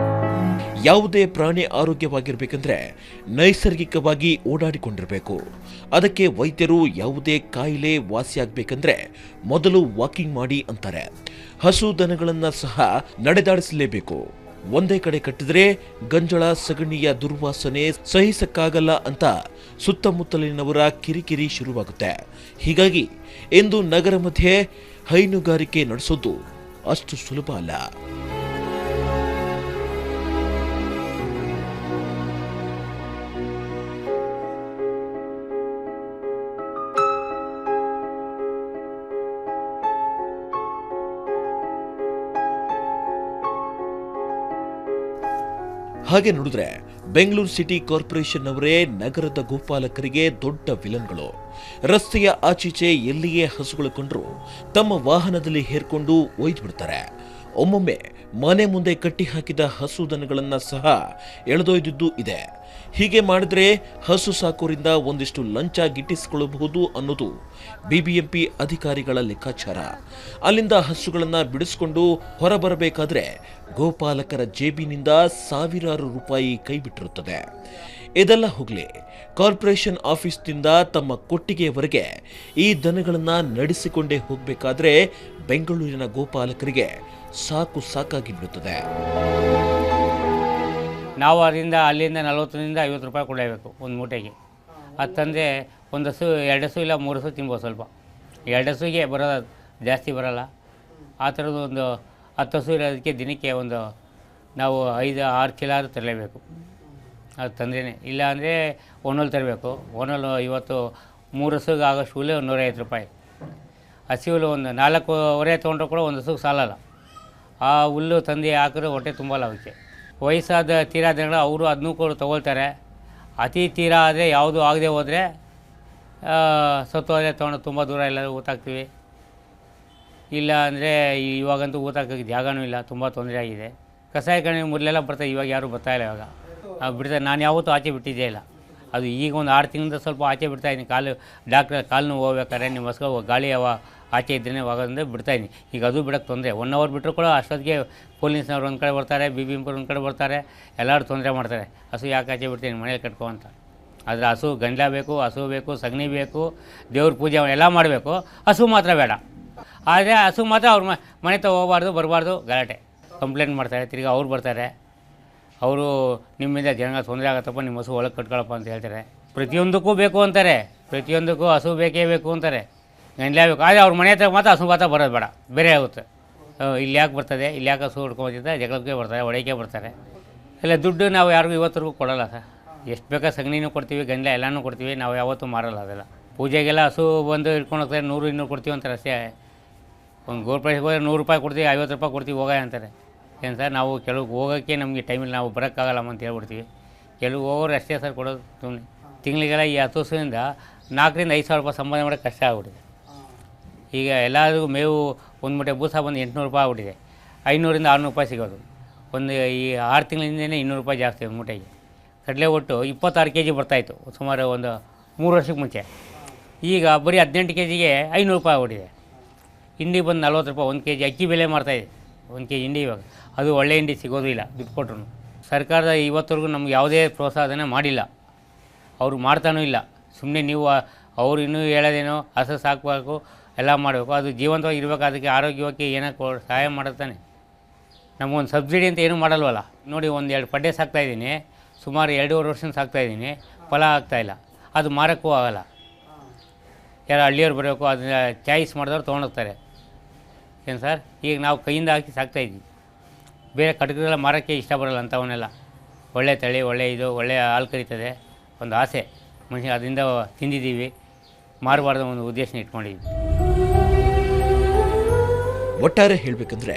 A: ಯಾವುದೇ ಪ್ರಾಣಿ ಆರೋಗ್ಯವಾಗಿರಬೇಕಂದ್ರೆ ನೈಸರ್ಗಿಕವಾಗಿ ಓಡಾಡಿಕೊಂಡಿರಬೇಕು. ಅದಕ್ಕೆ ವೈದ್ಯರು ಯಾವುದೇ ಕಾಯಿಲೆ ವಾಸಿಯಾಗಬೇಕಂದ್ರೆ ಮೊದಲು ವಾಕಿಂಗ್ ಮಾಡಿ ಅಂತಾರೆ. ಹಸು ದನಗಳನ್ನು ಸಹ ನಡೆದಾಡಿಸಲೇಬೇಕು. ಒಂದೇ ಕಡೆ ಕಟ್ಟಿದ್ರೆ ಗಂಜಳ ಸಗಣಿಯ ದುರ್ವಾಸನೆ ಸಹಿಸಕ್ಕಾಗಲ್ಲ ಅಂತ ಸುತ್ತಮುತ್ತಲಿನವರ ಕಿರಿಕಿರಿ ಶುರುವಾಗುತ್ತೆ. ಹೀಗಾಗಿ ಇಂದು ನಗರ ಮಧ್ಯೆ ಹೈನುಗಾರಿಕೆ ನಡೆಸೋದು ಅಷ್ಟು ಸುಲಭ ಅಲ್ಲ. ಹಾಗೆ ನೋಡಿದ್ರೆ ಬೆಂಗಳೂರು ಸಿಟಿ ಕಾರ್ಪೊರೇಷನ್ ಅವರೇ ನಗರದ ಗೋಪಾಲಕರಿಗೆ ದೊಡ್ಡ ವಿಲನ್ಗಳು. ರಸ್ತೆಯ ಆಚೀಚೆ ಎಲ್ಲಿಯೇ ಹಸುಗಳು ಕಂಡ್ರು ತಮ್ಮ ವಾಹನದಲ್ಲಿ ಹೇರ್ಕೊಂಡು ಒಯ್ದು ಬಿಡ್ತಾರೆ. ಒಮ್ಮೊಮ್ಮೆ ಮನೆ ಮುಂದೆ ಕಟ್ಟಿ ಹಾಕಿದ ಹಸು ದನಗಳನ್ನ ಸಹ ಎಳೆದೊಯ್ದಿದ್ದು ಇದೆ. ಹೀಗೆ ಮಾಡಿದ್ರೆ ಹಸು ಸಾಕೋರಿಂದ ಒಂದಿಷ್ಟು ಲಂಚ ಗಿಟ್ಟಿಸಿಕೊಳ್ಳಬಹುದು ಅನ್ನೋದು ಬಿಬಿಎಂಪಿ ಅಧಿಕಾರಿಗಳ ಲೆಕ್ಕಾಚಾರ. ಅಲ್ಲಿಂದ ಹಸುಗಳನ್ನ ಬಿಡಿಸಿಕೊಂಡು ಹೊರಬರಬೇಕಾದ್ರೆ ಗೋಪಾಲಕರ ಜೇಬಿನಿಂದ ಸಾವಿರಾರು ರೂಪಾಯಿ ಕೈಬಿಟ್ಟಿರುತ್ತದೆ. ಇದೆಲ್ಲ ಹೋಗ್ಲಿ, ಕಾರ್ಪೊರೇಷನ್ ಆಫೀಸ್ನಿಂದ ತಮ್ಮ ಕೊಟ್ಟಿಗೆಯವರೆಗೆ ಈ ದನಗಳನ್ನ ನಡೆಸಿಕೊಂಡೇ ಹೋಗಬೇಕಾದ್ರೆ ಬೆಂಗಳೂರಿನ ಗೋಪಾಲಕರಿಗೆ ಸಾಕಾಗಿ ಬಿಡುತ್ತದೆ.
C: ನಾವು ಅಲ್ಲಿಂದ 40ರಿಂದ 50 ರೂಪಾಯಿ ಕೊಡಲೇಬೇಕು ಒಂದು ಮೂಟೆಗೆ. ಅದು ತಂದರೆ ಒಂದು ಹಸು 2 ಹಸು ಇಲ್ಲ 3 ಹಸು ತಿನ್ಬೋದು. ಸ್ವಲ್ಪ 2 ಹಸುಗೆ ಬರೋದು ಜಾಸ್ತಿ ಬರೋಲ್ಲ. ಆ ಥರದ್ದು ಒಂದು 10 ಹಸು ಇರೋದಕ್ಕೆ ದಿನಕ್ಕೆ ಒಂದು ನಾವು 5-6 ಚೀಲ ಆದರೂ ತರಲೇಬೇಕು. ಅದು ತಂದ್ರೇ, ಇಲ್ಲ ಅಂದರೆ ಒಣಲ್ ತರಬೇಕು. ಒಣಲ್ ಇವತ್ತು 3 ಹಸುಗೆ ಆಗೋಷ್ಟು ಹುಲ್ಲು 150 ರೂಪಾಯಿ. ಹಸಿ ಹುಲ್ಲು ಒಂದು 4 ಹೊರೆ ತೊಗೊಂಡ್ರು ಕೂಡ ಒಂದು ಹಸುಗೆ ಸಾಲಲ್ಲ. ಆ ಹುಲ್ಲು ತಂದು ಹಾಕಿದ್ರೆ ಹೊಟ್ಟೆ ತುಂಬಲ್ಲ ಅವಕ್ಕೆ. ವಯಸ್ಸಾದ ತೀರಾ ದನಗಳು ಅವರು ಅದನ್ನೂ ಕೂಡ ತೊಗೊಳ್ತಾರೆ. ಅತಿ ತೀರಾ ಆದರೆ ಯಾವುದು ಆಗದೆ ಹೋದರೆ ಸತ್ತೋದ್ರೆ ತೊಗೊಂಡು ತುಂಬ ದೂರ ಎಲ್ಲರೂ ಊತಾಕ್ತೀವಿ. ಇಲ್ಲ ಅಂದರೆ ಇವಾಗಂತೂ ಊತಾಕೋಕ್ಕೆ ಜಾಗನೂ ಇಲ್ಲ, ತುಂಬ ತೊಂದರೆ ಆಗಿದೆ. ಕಸಾಯಿಖಾನೆ ಮೊದಲೆಲ್ಲ ಬರ್ತಾರೆ, ಇವಾಗ ಯಾರೂ ಬರ್ತಾಯಿಲ್ಲ. ಇವಾಗ ಬಿಡ್ತಾರೆ. ನಾನು ಯಾವತ್ತೂ ಆಚೆ ಬಿಟ್ಟಿದ್ದೇ ಇಲ್ಲ. ಅದು ಈಗ ಒಂದು 6 ತಿಂಗಳಿಂದ ಸ್ವಲ್ಪ ಆಚೆ ಬಿಡ್ತಾಯಿದ್ದೀನಿ. ಕಾಲು ನೋವು ಹೋಗ್ಬೇಕಾದ್ರೆ ನಿಮ್ಮ ಹೊಸ ಗಾಳಿ ಆಚೆ ಇದ್ದೇ ಹೋಗೋದ್ರಿಂದ ಬಿಡ್ತಾಯಿದ್ದೀನಿ. ಈಗ ಅದು ಬಿಡೋಕ್ಕೆ ತೊಂದರೆ. 1 ಅವರ್ ಬಿಟ್ಟರು ಕೂಡ ಅಷ್ಟೊತ್ತಿಗೆ ಪೊಲೀಸ್ನವ್ರು ಒಂದು ಕಡೆ ಬರ್ತಾರೆ, BBMP ಒಂದು ಕಡೆ ಬರ್ತಾರೆ, ಎಲ್ಲರೂ ತೊಂದರೆ ಮಾಡ್ತಾರೆ. ಹಸು ಯಾಕೆ ಆಚೆ ಬಿಡ್ತೀನಿ ಮನೇಲಿ ಕಟ್ಕೊ ಅಂತ. ಆದರೆ ಹಸು ಗಂಡ ಬೇಕು, ಹಸು ಬೇಕು, ಸಗಣಿ ಬೇಕು, ದೇವ್ರ ಪೂಜೆ ಎಲ್ಲ ಮಾಡಬೇಕು. ಹಸು ಮಾತ್ರ ಬೇಡ. ಆದರೆ ಹಸು ಮಾತ್ರ ಅವ್ರ ಮನೆ ಹೋಗಬಾರ್ದು, ಬರಬಾರ್ದು, ಗಲಾಟೆ ಕಂಪ್ಲೇಂಟ್ ಮಾಡ್ತಾರೆ. ತಿರ್ಗಿ ಅವ್ರು ಬರ್ತಾರೆ, ಅವರು ನಿಮ್ಮಿಂದ ಜನಗಳ ತೊಂದರೆ ಆಗುತ್ತಪ್ಪ, ನಿಮ್ಮ ಹಸು ಒಳಗೆ ಕಟ್ಕೊಳಪ್ಪ ಅಂತ ಹೇಳ್ತಾರೆ. ಪ್ರತಿಯೊಂದಕ್ಕೂ ಬೇಕು ಅಂತಾರೆ, ಪ್ರತಿಯೊಂದಕ್ಕೂ ಹಸು ಬೇಕೇ ಬೇಕು ಅಂತಾರೆ, ಗಂಡಲೇಬೇಕು. ಆದರೆ ಅವ್ರ ಮನೆ ಹತ್ರ ಮಾತ್ರ ಹಸು ಮಾತ್ರ ಬರೋದು ಬೇಡ, ಬೇರೆ ಆಗುತ್ತೆ. ಇಲ್ಲಿ ಯಾಕೆ ಬರ್ತದೆ, ಇಲ್ಲಿ ಯಾಕೆ ಹಸು ಹುಡ್ಕೊಂಬತ್ತಿದ್ದ ಜಗಳಕ್ಕೆ ಬರ್ತಾರೆ, ಹೊಡೆಯಕ್ಕೆ ಬರ್ತಾರೆ. ಇಲ್ಲ ದುಡ್ಡು ನಾವು ಯಾರಿಗೂ ಇವತ್ತರೆಗೂ ಕೊಡೋಲ್ಲ ಸರ್. ಎಷ್ಟು ಬೇಕಾ ಸಗಣಿನೂ ಕೊಡ್ತೀವಿ, ಗಂಡ ಎಲ್ಲನೂ ಕೊಡ್ತೀವಿ, ನಾವು ಯಾವತ್ತೂ ಮಾರಲ್ಲ ಅದೆಲ್ಲ. ಪೂಜೆಗೆಲ್ಲ ಹಸು ಬಂದು ಇಟ್ಕೊಂಡು ಹೋಗ್ತಾರೆ, 100-200 ಕೊಡ್ತೀವಿ ಅಂತಾರೆ ಅಷ್ಟೇ. ಒಂದು ಗೋರ್ಪೇಟೆಗೆ ಹೋದರೆ 100 ರೂಪಾಯಿ ಕೊಡ್ತೀವಿ, 50 ರೂಪಾಯಿ ಕೊಡ್ತೀವಿ, ಹೋಗ ಅಂತಾರೆ. ಏನು ಸರ್, ನಾವು ಕೆಲವು ಹೋಗೋಕ್ಕೆ ನಮಗೆ ಟೈಮಿಲ್ಲ, ನಾವು ಬರೋಕ್ಕಾಗಲ್ಲಮ್ಮ ಅಂತ ಹೇಳ್ಬಿಡ್ತೀವಿ. ಕೆಲವು ಹೋಗೋರು ಅಷ್ಟೇ ಸರ್ ಕೊಡೋದು. ಸುಮ್ಮನೆ ತಿಂಗಳಿಗೆಲ್ಲ ಈ 10 ಹಸುವಿಂದ 4,000-5,000 ರೂಪಾಯಿ ಸಂಪಾದನೆ ಮಾಡೋಕ್ಕೆ ಕಷ್ಟ ಆಗ್ಬಿಟ್ಟಿದೆ. ಈಗ ಎಲ್ಲರಿಗೂ ಮೇವು ಒಂದು ಮೂಟೆ ಬೂಸ ಬಂದು 800 ರೂಪಾಯಿ ಆಗ್ಬಿಟ್ಟಿದೆ. 500-600 ರೂಪಾಯಿ ಸಿಗೋದು. ಒಂದು ಈ 6 ತಿಂಗಳಿಂದನೇ 200 ರೂಪಾಯಿ ಜಾಸ್ತಿ ಒಂದು ಮೂಟೆಗೆ. ಕಡಲೆ ಒಟ್ಟು 26 kg ಬರ್ತಾಯಿತ್ತು ಸುಮಾರು ಒಂದು 3 ವರ್ಷಕ್ಕೆ ಮುಂಚೆ. ಈಗ ಬರೀ 18 kgಗೆ 500 ರೂಪಾಯಿ ಆಗ್ಬಿಟ್ಟಿದೆ. ಹಿಂಡಿ ಬಂದು 40 ರೂಪಾಯಿ 1 kg. ಅಕ್ಕಿ ಬೆಲೆ ಮಾಡ್ತಾಯಿದೆ 1 kg ಹಿಂಡಿ. ಇವಾಗ ಅದು ಒಳ್ಳೆ ಹಿಂಡಿ ಸಿಗೋದು ಇಲ್ಲ ದುಡ್ಡು ಕೊಟ್ಟರು. ಸರ್ಕಾರದ ಇವತ್ತರೆಗೂ ನಮ್ಗೆ ಯಾವುದೇ ಪ್ರೋತ್ಸಾಹನೆ ಮಾಡಿಲ್ಲ, ಅವರು ಮಾಡ್ತಾನೂ ಇಲ್ಲ. ಸುಮ್ಮನೆ ನೀವು ಅವ್ರು ಇನ್ನೂ ಹೇಳೋದೇನೋ ಹಸು ಸಾಕಬೇಕು, ಎಲ್ಲ ಮಾಡಬೇಕು. ಅದು ಜೀವಂತವಾಗಿ ಇರಬೇಕು, ಅದಕ್ಕೆ ಆರೋಗ್ಯವಾಗಿ ಏನೋ ಸಹಾಯ ಮಾಡುತ್ತಾನೆ. ನಮಗೊಂದು ಸಬ್ಸಿಡಿ ಅಂತ ಏನೂ ಮಾಡಲ್ವಲ್ಲ. ನೋಡಿ, 1-2 ಪಡ್ಡೆ ಸಾಕ್ತಾಯಿದ್ದೀನಿ, ಸುಮಾರು 2.5 ವರ್ಷದಿಂದ ಸಾಕ್ತಾಯಿದ್ದೀನಿ, ಫಲ ಆಗ್ತಾಯಿಲ್ಲ. ಅದು ಮಾರೋಕ್ಕೂ ಆಗೋಲ್ಲ. ಯಾರು ಹಳ್ಳಿಯವ್ರು ಬರಬೇಕು, ಅದನ್ನ ಚಾಯ್ಸ್ ಮಾಡಿದವ್ರು ತೊಗೊಂಡೋಗ್ತಾರೆ. ಏನು ಸರ್, ಈಗ ನಾವು ಕೈಯಿಂದ ಹಾಕಿ ಸಾಕ್ತಾಯಿದ್ವಿ. ಬೇರೆ ಕಟಕರೆಲ್ಲ ಮಾರೋಕ್ಕೆ ಇಷ್ಟ ಬರೋಲ್ಲ ಅಂಥವನ್ನೆಲ್ಲ. ಒಳ್ಳೆ ತಳಿ, ಒಳ್ಳೆ ಹಾಲು ಕರೀತದೆ, ಒಂದು ಆಸೆ ಮನುಷ್ಯ, ಅದರಿಂದ ತಿಂದಿದ್ದೀವಿ. ಮಾರಬಾರ್ದು ಒಂದು ಉದ್ದೇಶ ಇಟ್ಕೊಂಡಿದ್ವಿ.
A: ಒಟ್ಟಾರೆ ಹೇಳಬೇಕಂದ್ರೆ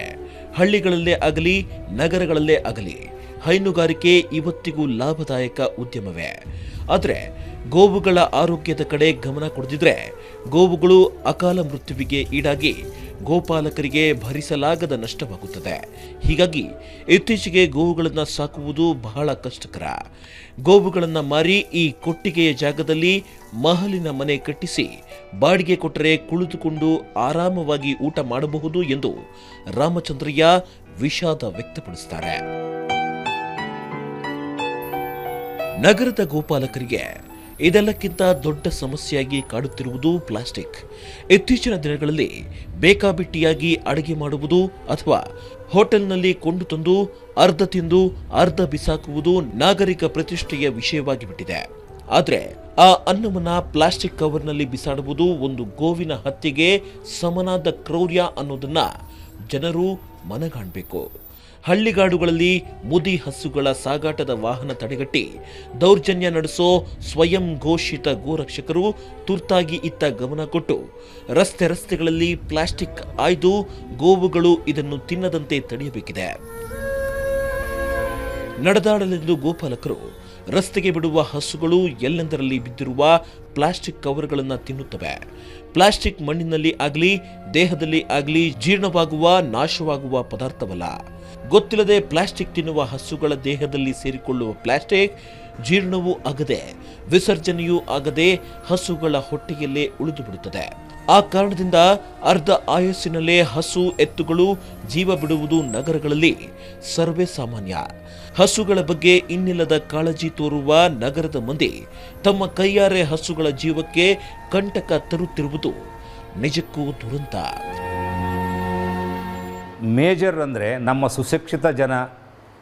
A: ಹಳ್ಳಿಗಳಲ್ಲೇ ಆಗಲಿ ನಗರಗಳಲ್ಲೇ ಆಗಲಿ ಹೈನುಗಾರಿಕೆ ಇವತ್ತಿಗೂ ಲಾಭದಾಯಕ ಉದ್ಯಮವೇ. ಆದರೆ ಗೋವುಗಳ ಆರೋಗ್ಯದ ಕಡೆ ಗಮನ ಕೊಡದಿದ್ರೆ ಗೋವುಗಳು ಅಕಾಲ ಮೃತ್ಯುವಿಗೆ ಈಡಾಗಿ ಗೋಪಾಲಕರಿಗೆ ಭರಿಸಲಾಗದ ನಷ್ಟವಾಗುತ್ತದೆ. ಹೀಗಾಗಿ ಇತ್ತೀಚೆಗೆ ಗೋವುಗಳನ್ನು ಸಾಕುವುದು ಬಹಳ ಕಷ್ಟಕರ. ಗೋವುಗಳನ್ನು ಮಾರಿ ಈ ಕೊಟ್ಟಿಗೆಯ ಜಾಗದಲ್ಲಿ ಮಹಲಿನ ಮನೆ ಕಟ್ಟಿಸಿ ಬಾಡಿಗೆ ಕೊಟ್ಟರೆ ಕುಳಿತುಕೊಂಡು ಆರಾಮವಾಗಿ ಊಟ ಮಾಡಬಹುದು ಎಂದು ರಾಮಚಂದ್ರಯ್ಯ ವಿಷಾದ ವ್ಯಕ್ತಪಡಿಸುತ್ತಾರೆ. ನಗರದ ಗೋಪಾಲಕರಿಗೆ ಇದೆಲ್ಲಕ್ಕಿಂತ ದೊಡ್ಡ ಸಮಸ್ಯೆಯಾಗಿ ಕಾಡುತ್ತಿರುವುದು ಪ್ಲಾಸ್ಟಿಕ್. ಇತ್ತೀಚಿನ ದಿನಗಳಲ್ಲಿ ಬೇಕಾಬಿಟ್ಟಿಯಾಗಿ ಅಡುಗೆ ಮಾಡುವುದು ಅಥವಾ ಹೋಟೆಲ್ನಲ್ಲಿ ಕೊಂಡು ತಂದು ಅರ್ಧ ತಿಂದು ಅರ್ಧ ಬಿಸಾಕುವುದು ನಾಗರಿಕ ಪ್ರತಿಷ್ಠೆಯ ವಿಷಯವಾಗಿ ಬಿಟ್ಟಿದೆ. ಆದರೆ ಆ ಅನ್ನವನ್ನ ಪ್ಲಾಸ್ಟಿಕ್ ಕವರ್ನಲ್ಲಿ ಬಿಸಾಡುವುದು ಒಂದು ಗೋವಿನ ಹತ್ಯೆಗೆ ಸಮನಾದ ಕ್ರೌರ್ಯ ಅನ್ನೋದನ್ನ ಜನರು ಮನಗಾಣಬೇಕು. ಹಳ್ಳಿಗಾಡುಗಳಲ್ಲಿ ಮುದಿ ಹಸುಗಳ ಸಾಗಾಟದ ವಾಹನ ತಡೆಗಟ್ಟಿ ದೌರ್ಜನ್ಯ ನಡೆಸೋ ಸ್ವಯಂ ಘೋಷಿತ ಗೋರಕ್ಷಕರು ತುರ್ತಾಗಿ ಇತ್ತ ಗಮನ ಕೊಟ್ಟು ರಸ್ತೆಗಳಲ್ಲಿ ಪ್ಲಾಸ್ಟಿಕ್ ಆಯ್ದು ಗೋವುಗಳು ಇದನ್ನು ತಿನ್ನದಂತೆ ತಡೆಯಬೇಕಿದೆ. ನಡೆದಾಡಲೆಂದು ಗೋಪಾಲಕರು ರಸ್ತೆಗೆ ಬಿಡುವ ಹಸುಗಳು ಎಲ್ಲೆಂದರಲ್ಲಿ ಬಿದ್ದಿರುವ ಪ್ಲಾಸ್ಟಿಕ್ ಕವರ್ಗಳನ್ನು ತಿನ್ನುತ್ತವೆ. ಪ್ಲಾಸ್ಟಿಕ್ ಮಣ್ಣಿನಲ್ಲಿ ಆಗಲಿ ದೇಹದಲ್ಲಿ ಆಗಲಿ ಜೀರ್ಣವಾಗುವ ನಾಶವಾಗುವ ಪದಾರ್ಥವಲ್ಲ. ಗೊತ್ತಿಲ್ಲದೆ ಪ್ಲಾಸ್ಟಿಕ್ ತಿನ್ನುವ ಹಸುಗಳ ದೇಹದಲ್ಲಿ ಸೇರಿಕೊಳ್ಳುವ ಪ್ಲಾಸ್ಟಿಕ್ ಜೀರ್ಣವೂ ಆಗದೆ ವಿಸರ್ಜನೆಯೂ ಆಗದೆ ಹಸುಗಳ ಹೊಟ್ಟೆಯಲ್ಲೇ ಉಳಿದು ಬಿಡುತ್ತದೆ. ಆ ಕಾರಣದಿಂದ ಅರ್ಧ ಆಯಸ್ಸಿನಲ್ಲೇ ಹಸು ಎತ್ತುಗಳು ಜೀವ ಬಿಡುವುದು ನಗರಗಳಲ್ಲಿ ಸರ್ವೇ ಸಾಮಾನ್ಯ. ಹಸುಗಳ ಬಗ್ಗೆ ಇನ್ನಿಲ್ಲದ ಕಾಳಜಿ ತೋರುವ ನಗರದ ಮಂದಿ ತಮ್ಮ ಕೈಯಾರೆ ಹಸುಗಳ ಜೀವಕ್ಕೆ ಕಂಟಕ ತರುತ್ತಿರುವುದು ನಿಜಕ್ಕೂ ದುರಂತ.
E: ಮೇಜರ್ ಅಂದರೆ ನಮ್ಮ ಸುಶಿಕ್ಷಿತ ಜನ,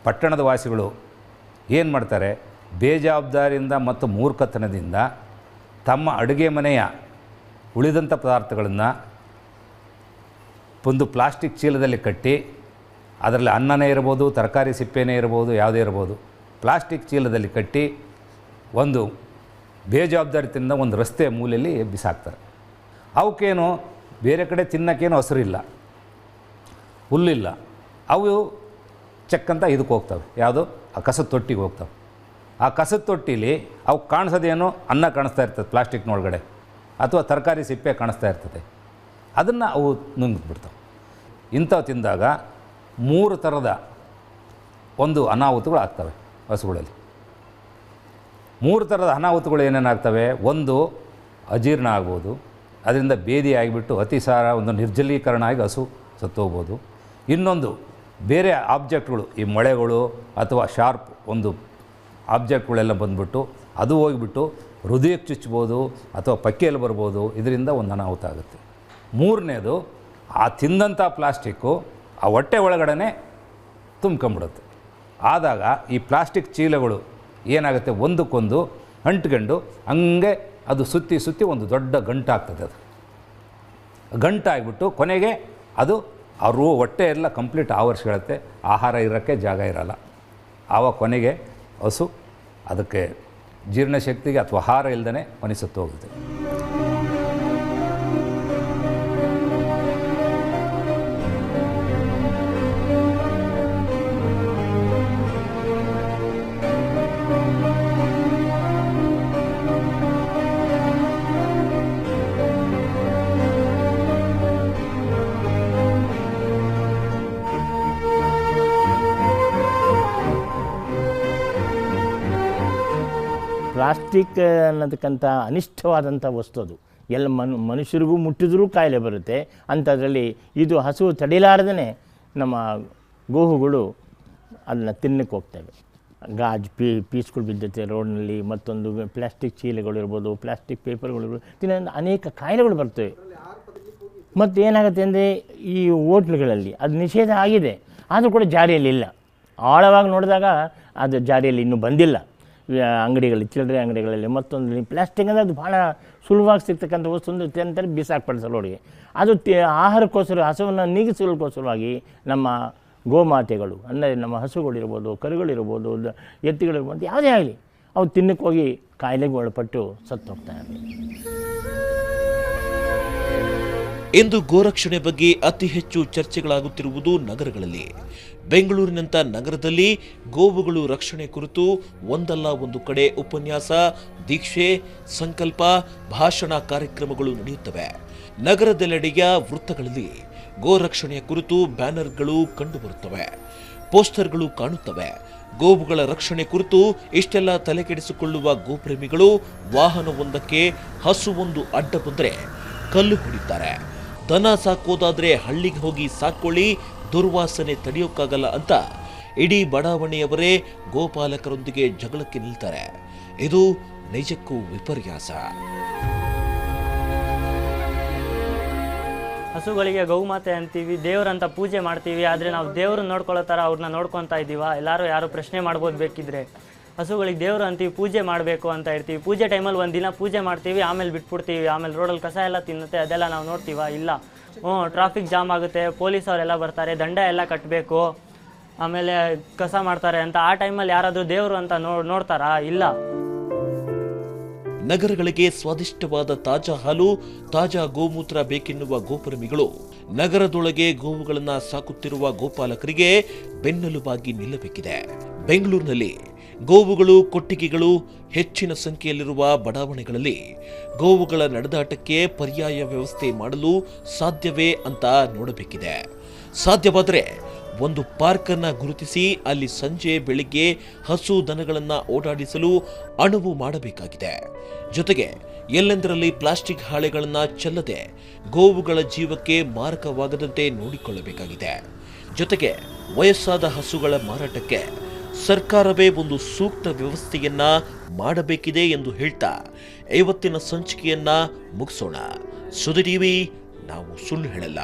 E: ಪಟ್ಟಣದ ವಾಸಿಗಳು ಏನು ಮಾಡ್ತಾರೆ, ಬೇಜವಾಬ್ದಾರಿಯಿಂದ ಮತ್ತು ಮೂರ್ಖತನದಿಂದ ತಮ್ಮ ಅಡುಗೆ ಮನೆಯ ಉಳಿದಂಥ ಪದಾರ್ಥಗಳನ್ನು ಒಂದು ಪ್ಲಾಸ್ಟಿಕ್ ಚೀಲದಲ್ಲಿ ಕಟ್ಟಿ, ಅದರಲ್ಲಿ ಅನ್ನನೇ ಇರ್ಬೋದು, ತರಕಾರಿ ಸಿಪ್ಪೆನೇ ಇರ್ಬೋದು, ಯಾವುದೇ ಇರ್ಬೋದು, ಪ್ಲಾಸ್ಟಿಕ್ ಚೀಲದಲ್ಲಿ ಕಟ್ಟಿ ಒಂದು ಬೇಜವಾಬ್ದಾರಿಯಿಂದ ಒಂದು ರಸ್ತೆ ಮೂಲೆಯಲ್ಲಿ ಬಿಸಾಕ್ತಾರೆ. ಅವಕ್ಕೇನು ಬೇರೆ ಕಡೆ ತಿನ್ನೋಕ್ಕೇನು ಹಸಿರಿಲ್ಲ, ಹುಲ್ಲಿಲ್ಲ, ಅವು ಚೆಕ್ಕಂತ ಇದಕ್ಕೆ ಹೋಗ್ತವೆ, ಯಾವುದು ಆ ಕಸದ ತೊಟ್ಟಿಗೆ ಹೋಗ್ತವೆ. ಆ ಕಸದ ತೊಟ್ಟಿಲಿ ಅವು ಕಾಣಿಸೋದೇನು, ಅನ್ನ ಕಾಣಿಸ್ತಾ ಇರ್ತದೆ ಪ್ಲಾಸ್ಟಿಕ್ನೊಳಗಡೆ, ಅಥವಾ ತರಕಾರಿ ಸಿಪ್ಪೆ ಕಾಣಿಸ್ತಾ ಇರ್ತದೆ, ಅದನ್ನು ಅವು ನುಂಗಿಬಿಡ್ತವೆ. ಇಂಥವು ತಿಂದಾಗ 3 ಥರದ ಒಂದು ಅನಾಹುತಗಳು ಆಗ್ತವೆ ಹಸುಗಳಲ್ಲಿ. 3 ಥರದ ಅನಾಹುತಗಳು ಏನೇನಾಗ್ತವೆ, ಒಂದು ಅಜೀರ್ಣ ಆಗ್ಬೋದು, ಅದರಿಂದ ಬೇದಿ ಆಗಿಬಿಟ್ಟು ಅತಿಸಾರ ಒಂದು ನಿರ್ಜಲೀಕರಣ ಆಗಿ ಹಸು ಸತ್ತೋಗ್ಬೋದು. ಇನ್ನೊಂದು ಬೇರೆ ಆಬ್ಜೆಕ್ಟ್ಗಳು, ಈ ಮೊಳೆಗಳು ಅಥವಾ ಶಾರ್ಪ್ ಒಂದು ಆಬ್ಜೆಕ್ಟ್ಗಳೆಲ್ಲ ಬಂದುಬಿಟ್ಟು ಅದು ಹೋಗಿಬಿಟ್ಟು ಹೃದಯಕ್ಕೆ ಚುಚ್ಬೋದು ಅಥವಾ ಪಕ್ಕೆಯಲ್ಲಿ ಬರ್ಬೋದು, ಇದರಿಂದ ಒಂದು ಅನಾಹುತ ಆಗುತ್ತೆ. 3ನೇದು ಆ ತಿಂದಂಥ ಪ್ಲಾಸ್ಟಿಕ್ಕು ಆ ಹೊಟ್ಟೆ ಒಳಗಡೆ ತುಂಬ್ಕೊಂಬಿಡುತ್ತೆ. ಆದಾಗ ಈ ಪ್ಲಾಸ್ಟಿಕ್ ಚೀಲಗಳು ಏನಾಗುತ್ತೆ, ಒಂದಕ್ಕೊಂದು ಅಂಟ್ಕೊಂಡು ಹಂಗೆ ಅದು ಸುತ್ತಿ ಸುತ್ತಿ ಒಂದು ದೊಡ್ಡ ಗಂಟಾಗ್ತದೆ. ಅದು ಗಂಟಾಗಿಬಿಟ್ಟು ಕೊನೆಗೆ ಅದು ಅವರು ಹೊಟ್ಟೆ ಎಲ್ಲ ಕಂಪ್ಲೀಟ್ ಆವರಿಸ್ಕೊಳ್ಳುತ್ತೆ, ಆಹಾರ ಇರೋಕ್ಕೆ ಜಾಗ ಇರೋಲ್ಲ. ಆವಾಗ ಕೊನೆಗೆ ಹಸು ಅದಕ್ಕೆ ಜೀರ್ಣಶಕ್ತಿಗೆ ಅಥವಾ ಆಹಾರ ಇಲ್ಲದೇ ಮನಿಸುತ್ತೆ ಹೋಗುತ್ತೆ.
F: ಪ್ಲಾಸ್ಟಿಕ್ ಅನ್ನೋದಕ್ಕಂಥ ಅನಿಷ್ಟವಾದಂಥ ವಸ್ತು ಅದು. ಎಲ್ಲ ಮನುಷ್ಯರಿಗೂ ಮುಟ್ಟಿದ್ರೂ ಕಾಯಿಲೆ ಬರುತ್ತೆ. ಅಂಥದ್ರಲ್ಲಿ ಇದು ಹಸು ತಡಿಲಾರ್ದೇ ನಮ್ಮ ಗೋಹುಗಳು ಅದನ್ನು ತಿನ್ನಕ್ಕೆ ಹೋಗ್ತವೆ. ಗಾಜು ಪೀಸ್ಗಳು ಬಿದ್ದೈತೆ ರೋಡ್ನಲ್ಲಿ, ಮತ್ತೊಂದು ಪ್ಲಾಸ್ಟಿಕ್ ಚೀಲಗಳಿರ್ಬೋದು, ಪ್ಲಾಸ್ಟಿಕ್ ಪೇಪರ್ಗಳಿರ್ಬೋದು, ತಿನ್ನೋ ಅನೇಕ ಕಾಯಿಲೆಗಳು ಬರ್ತವೆ. ಮತ್ತು ಏನಾಗುತ್ತೆ ಅಂದರೆ ಈ ಹೋಟ್ಲುಗಳಲ್ಲಿ ಅದು ನಿಷೇಧ ಆಗಿದೆ, ಆದರೂ ಕೂಡ ಜಾರಿಯಲ್ಲಿಲ್ಲ. ಆಳವಾಗಿ ನೋಡಿದಾಗ ಅದು ಜಾರಿಯಲ್ಲಿ ಇನ್ನೂ ಬಂದಿಲ್ಲ. ಅಂಗಡಿಗಳಲ್ಲಿ, ಚಿಲ್ಲರೆ ಅಂಗಡಿಗಳಲ್ಲಿ ಮತ್ತೊಂದು ಪ್ಲಾಸ್ಟಿಕ್ ಅಂದರೆ ಅದು ಭಾಳ ಸುಲಭವಾಗಿ ಸಿಗ್ತಕ್ಕಂಥ ವಸ್ತು ಒಂದು ಅಂತಾರೆ ಬಿಸಾಕ್ಪಡಿಸಲೋಡಿಗೆ. ಅದು ಆಹಾರಕ್ಕೋಸ್ಕರ ಹಸುವನ್ನು ನೀಗಿಸಲಿಕ್ಕೋಸ್ಕರವಾಗಿ ನಮ್ಮ ಗೋಮಾತೆಗಳು ಅಂದರೆ ನಮ್ಮ ಹಸುಗಳಿರ್ಬೋದು, ಕರುಗಳಿರ್ಬೋದು, ಎತ್ತುಗಳಿರ್ಬೋದು, ಯಾವುದೇ ಆಗಲಿ ಅವು ತಿನ್ನಕ್ಕೆ ಹೋಗಿ ಕಾಯಿಲೆಗೆ ಒಳಪಟ್ಟು ಸತ್ತು ಹೋಗ್ತಾ ಇವೆ.
A: ಇಂದು ಗೋರಕ್ಷಣೆ ಬಗ್ಗೆ ಅತಿ ಹೆಚ್ಚು ಚರ್ಚೆಗಳಾಗುತ್ತಿರುವುದು ನಗರಗಳಲ್ಲಿ. ಬೆಂಗಳೂರಿನಂಥ ನಗರದಲ್ಲಿ ಗೋವುಗಳು ರಕ್ಷಣೆ ಕುರಿತು ಒಂದಲ್ಲ ಒಂದು ಕಡೆ ಉಪನ್ಯಾಸ, ದೀಕ್ಷೆ, ಸಂಕಲ್ಪ, ಭಾಷಣ ಕಾರ್ಯಕ್ರಮಗಳು ನಡೆಯುತ್ತವೆ. ನಗರದೆಲ್ಲೆಡೆಯ ವೃತ್ತಗಳಲ್ಲಿ ಗೋರಕ್ಷಣೆಯ ಕುರಿತು ಬ್ಯಾನರ್ಗಳು ಕಂಡುಬರುತ್ತವೆ, ಪೋಸ್ಟರ್ಗಳು ಕಾಣುತ್ತವೆ. ಗೋವುಗಳ ರಕ್ಷಣೆ ಕುರಿತು ಇಷ್ಟೆಲ್ಲ ತಲೆಕೆಡಿಸಿಕೊಳ್ಳುವ ಗೋಪ್ರೇಮಿಗಳು ವಾಹನವೊಂದಕ್ಕೆ ಹಸುವೊಂದು ಅಡ್ಡ ಬಂದರೆ ಕಲ್ಲು ಹೊಡಿತಾರೆ. ದನ ಸಾಕೋದಾದ್ರೆ ಹಳ್ಳಿಗೆ ಹೋಗಿ ಸಾಕೊಳ್ಳಿ, ದುರ್ವಾಸನೆ ತಡೆಯೋಕ್ಕಾಗಲ್ಲ ಅಂತ ಇಡೀ ಬಡಾವಣೆಯವರೇ ಗೋಪಾಲಕರೊಂದಿಗೆ ಜಗಳಕ್ಕೆ ನಿಲ್ತಾರೆ. ಇದು ನಿಜಕ್ಕೂ ವಿಪರ್ಯಾಸ.
D: ಹಸುಗಳಿಗೆ ಗೌಮಾತೆ ಅಂತೀವಿ, ದೇವರಂತ ಪೂಜೆ ಮಾಡ್ತೀವಿ. ಆದರೆ ನಾವು ದೇವ್ರನ್ನ ನೋಡ್ಕೊಳ್ಳೋ ಥರ ಅವ್ರನ್ನ ನೋಡ್ಕೊತಾ ಇದ್ದೀವ? ಯಾರು ಪ್ರಶ್ನೆ ಮಾಡ್ಬೋದು ಬೇಕಿದ್ರೆ. ಹಸುಗಳಿಗೆ ದೇವರು ಅಂತೀವಿ, ಪೂಜೆ ಮಾಡಬೇಕು ಅಂತ ಇರ್ತೀವಿ. ಪೂಜೆ ಟೈಮಲ್ಲಿ ಒಂದು ದಿನ ಪೂಜೆ ಮಾಡ್ತೀವಿ, ಆಮೇಲೆ ಬಿಟ್ಬಿಡ್ತೀವಿ. ಆಮೇಲೆ ರೋಡಲ್ಲಿ ಕಸ ಎಲ್ಲ ತಿನ್ನುತ್ತೆ, ಅದೆಲ್ಲ ನಾವು ನೋಡ್ತೀವ? ಇಲ್ಲ. ಟ್ರಾಫಿಕ್ ಜಾಮ್ ಆಗುತ್ತೆ, ಪೊಲೀಸ್ ಅವರೆಲ್ಲ ಬರ್ತಾರೆ, ದಂಡ ಎಲ್ಲ ಕಟ್ಟಬೇಕು, ಆಮೇಲೆ ಕಸ ಮಾಡ್ತಾರೆ ಅಂತ ಆ ಟೈಮಲ್ಲಿ ಯಾರಾದರೂ ದೇವರು ಅಂತ ನೋಡ್ತಾರಾ? ಇಲ್ಲ.
A: ನಗರಗಳಿಗೆ ಸ್ವಾದಿಷ್ಟವಾದ ತಾಜಾ ಹಾಲು, ತಾಜಾ ಗೋಮೂತ್ರ ಬೇಕೆನ್ನುವ ಗೋಪ್ರೇಮಿಗಳು ನಗರದೊಳಗೆ ಗೋವುಗಳನ್ನು ಸಾಕುತ್ತಿರುವ ಗೋಪಾಲಕರಿಗೆ ಬೆನ್ನೆಲುಬಾಗಿ ನಿಲ್ಲಬೇಕಿದೆ. ಬೆಂಗಳೂರಿನಲ್ಲಿ ಗೋವುಗಳು, ಕೊಟ್ಟಿಗೆಗಳು ಹೆಚ್ಚಿನ ಸಂಖ್ಯೆಯಲ್ಲಿರುವ ಬಡಾವಣೆಗಳಲ್ಲಿ ಗೋವುಗಳ ನಡೆದಾಟಕ್ಕೆ ಪರ್ಯಾಯ ವ್ಯವಸ್ಥೆ ಮಾಡಲು ಸಾಧ್ಯವೇ ಅಂತ ನೋಡಬೇಕಿದೆ. ಸಾಧ್ಯವಾದರೆ ಒಂದು ಪಾರ್ಕನ್ನು ಗುರುತಿಸಿ ಅಲ್ಲಿ ಸಂಜೆ ಬೆಳಿಗ್ಗೆ ಹಸು ದನಗಳನ್ನು ಓಡಾಡಿಸಲು ಅನುವು ಮಾಡಬೇಕಾಗಿದೆ. ಜೊತೆಗೆ ಎಲ್ಲೆಂದರಲ್ಲಿ ಪ್ಲಾಸ್ಟಿಕ್ ಹಾಳೆಗಳನ್ನು ಚೆಲ್ಲದೆ ಗೋವುಗಳ ಜೀವಕ್ಕೆ ಮಾರಕವಾಗದಂತೆ ನೋಡಿಕೊಳ್ಳಬೇಕಾಗಿದೆ. ಜೊತೆಗೆ ವಯಸ್ಸಾದ ಹಸುಗಳ ಮಾರಾಟಕ್ಕೆ ಸರ್ಕಾರವೇ ಒಂದು ಸೂಕ್ತ ವ್ಯವಸ್ಥೆಯನ್ನ ಮಾಡಬೇಕಿದೆ ಎಂದು ಹೇಳ್ತಾ ಇವತ್ತಿನ ಸಂಚಿಕೆಯನ್ನ ಮುಗಿಸೋಣ. ಸುದ್ದಿ ಟಿವಿ, ನಾವು ಸುಳ್ಳು ಹೇಳಲ್ಲ.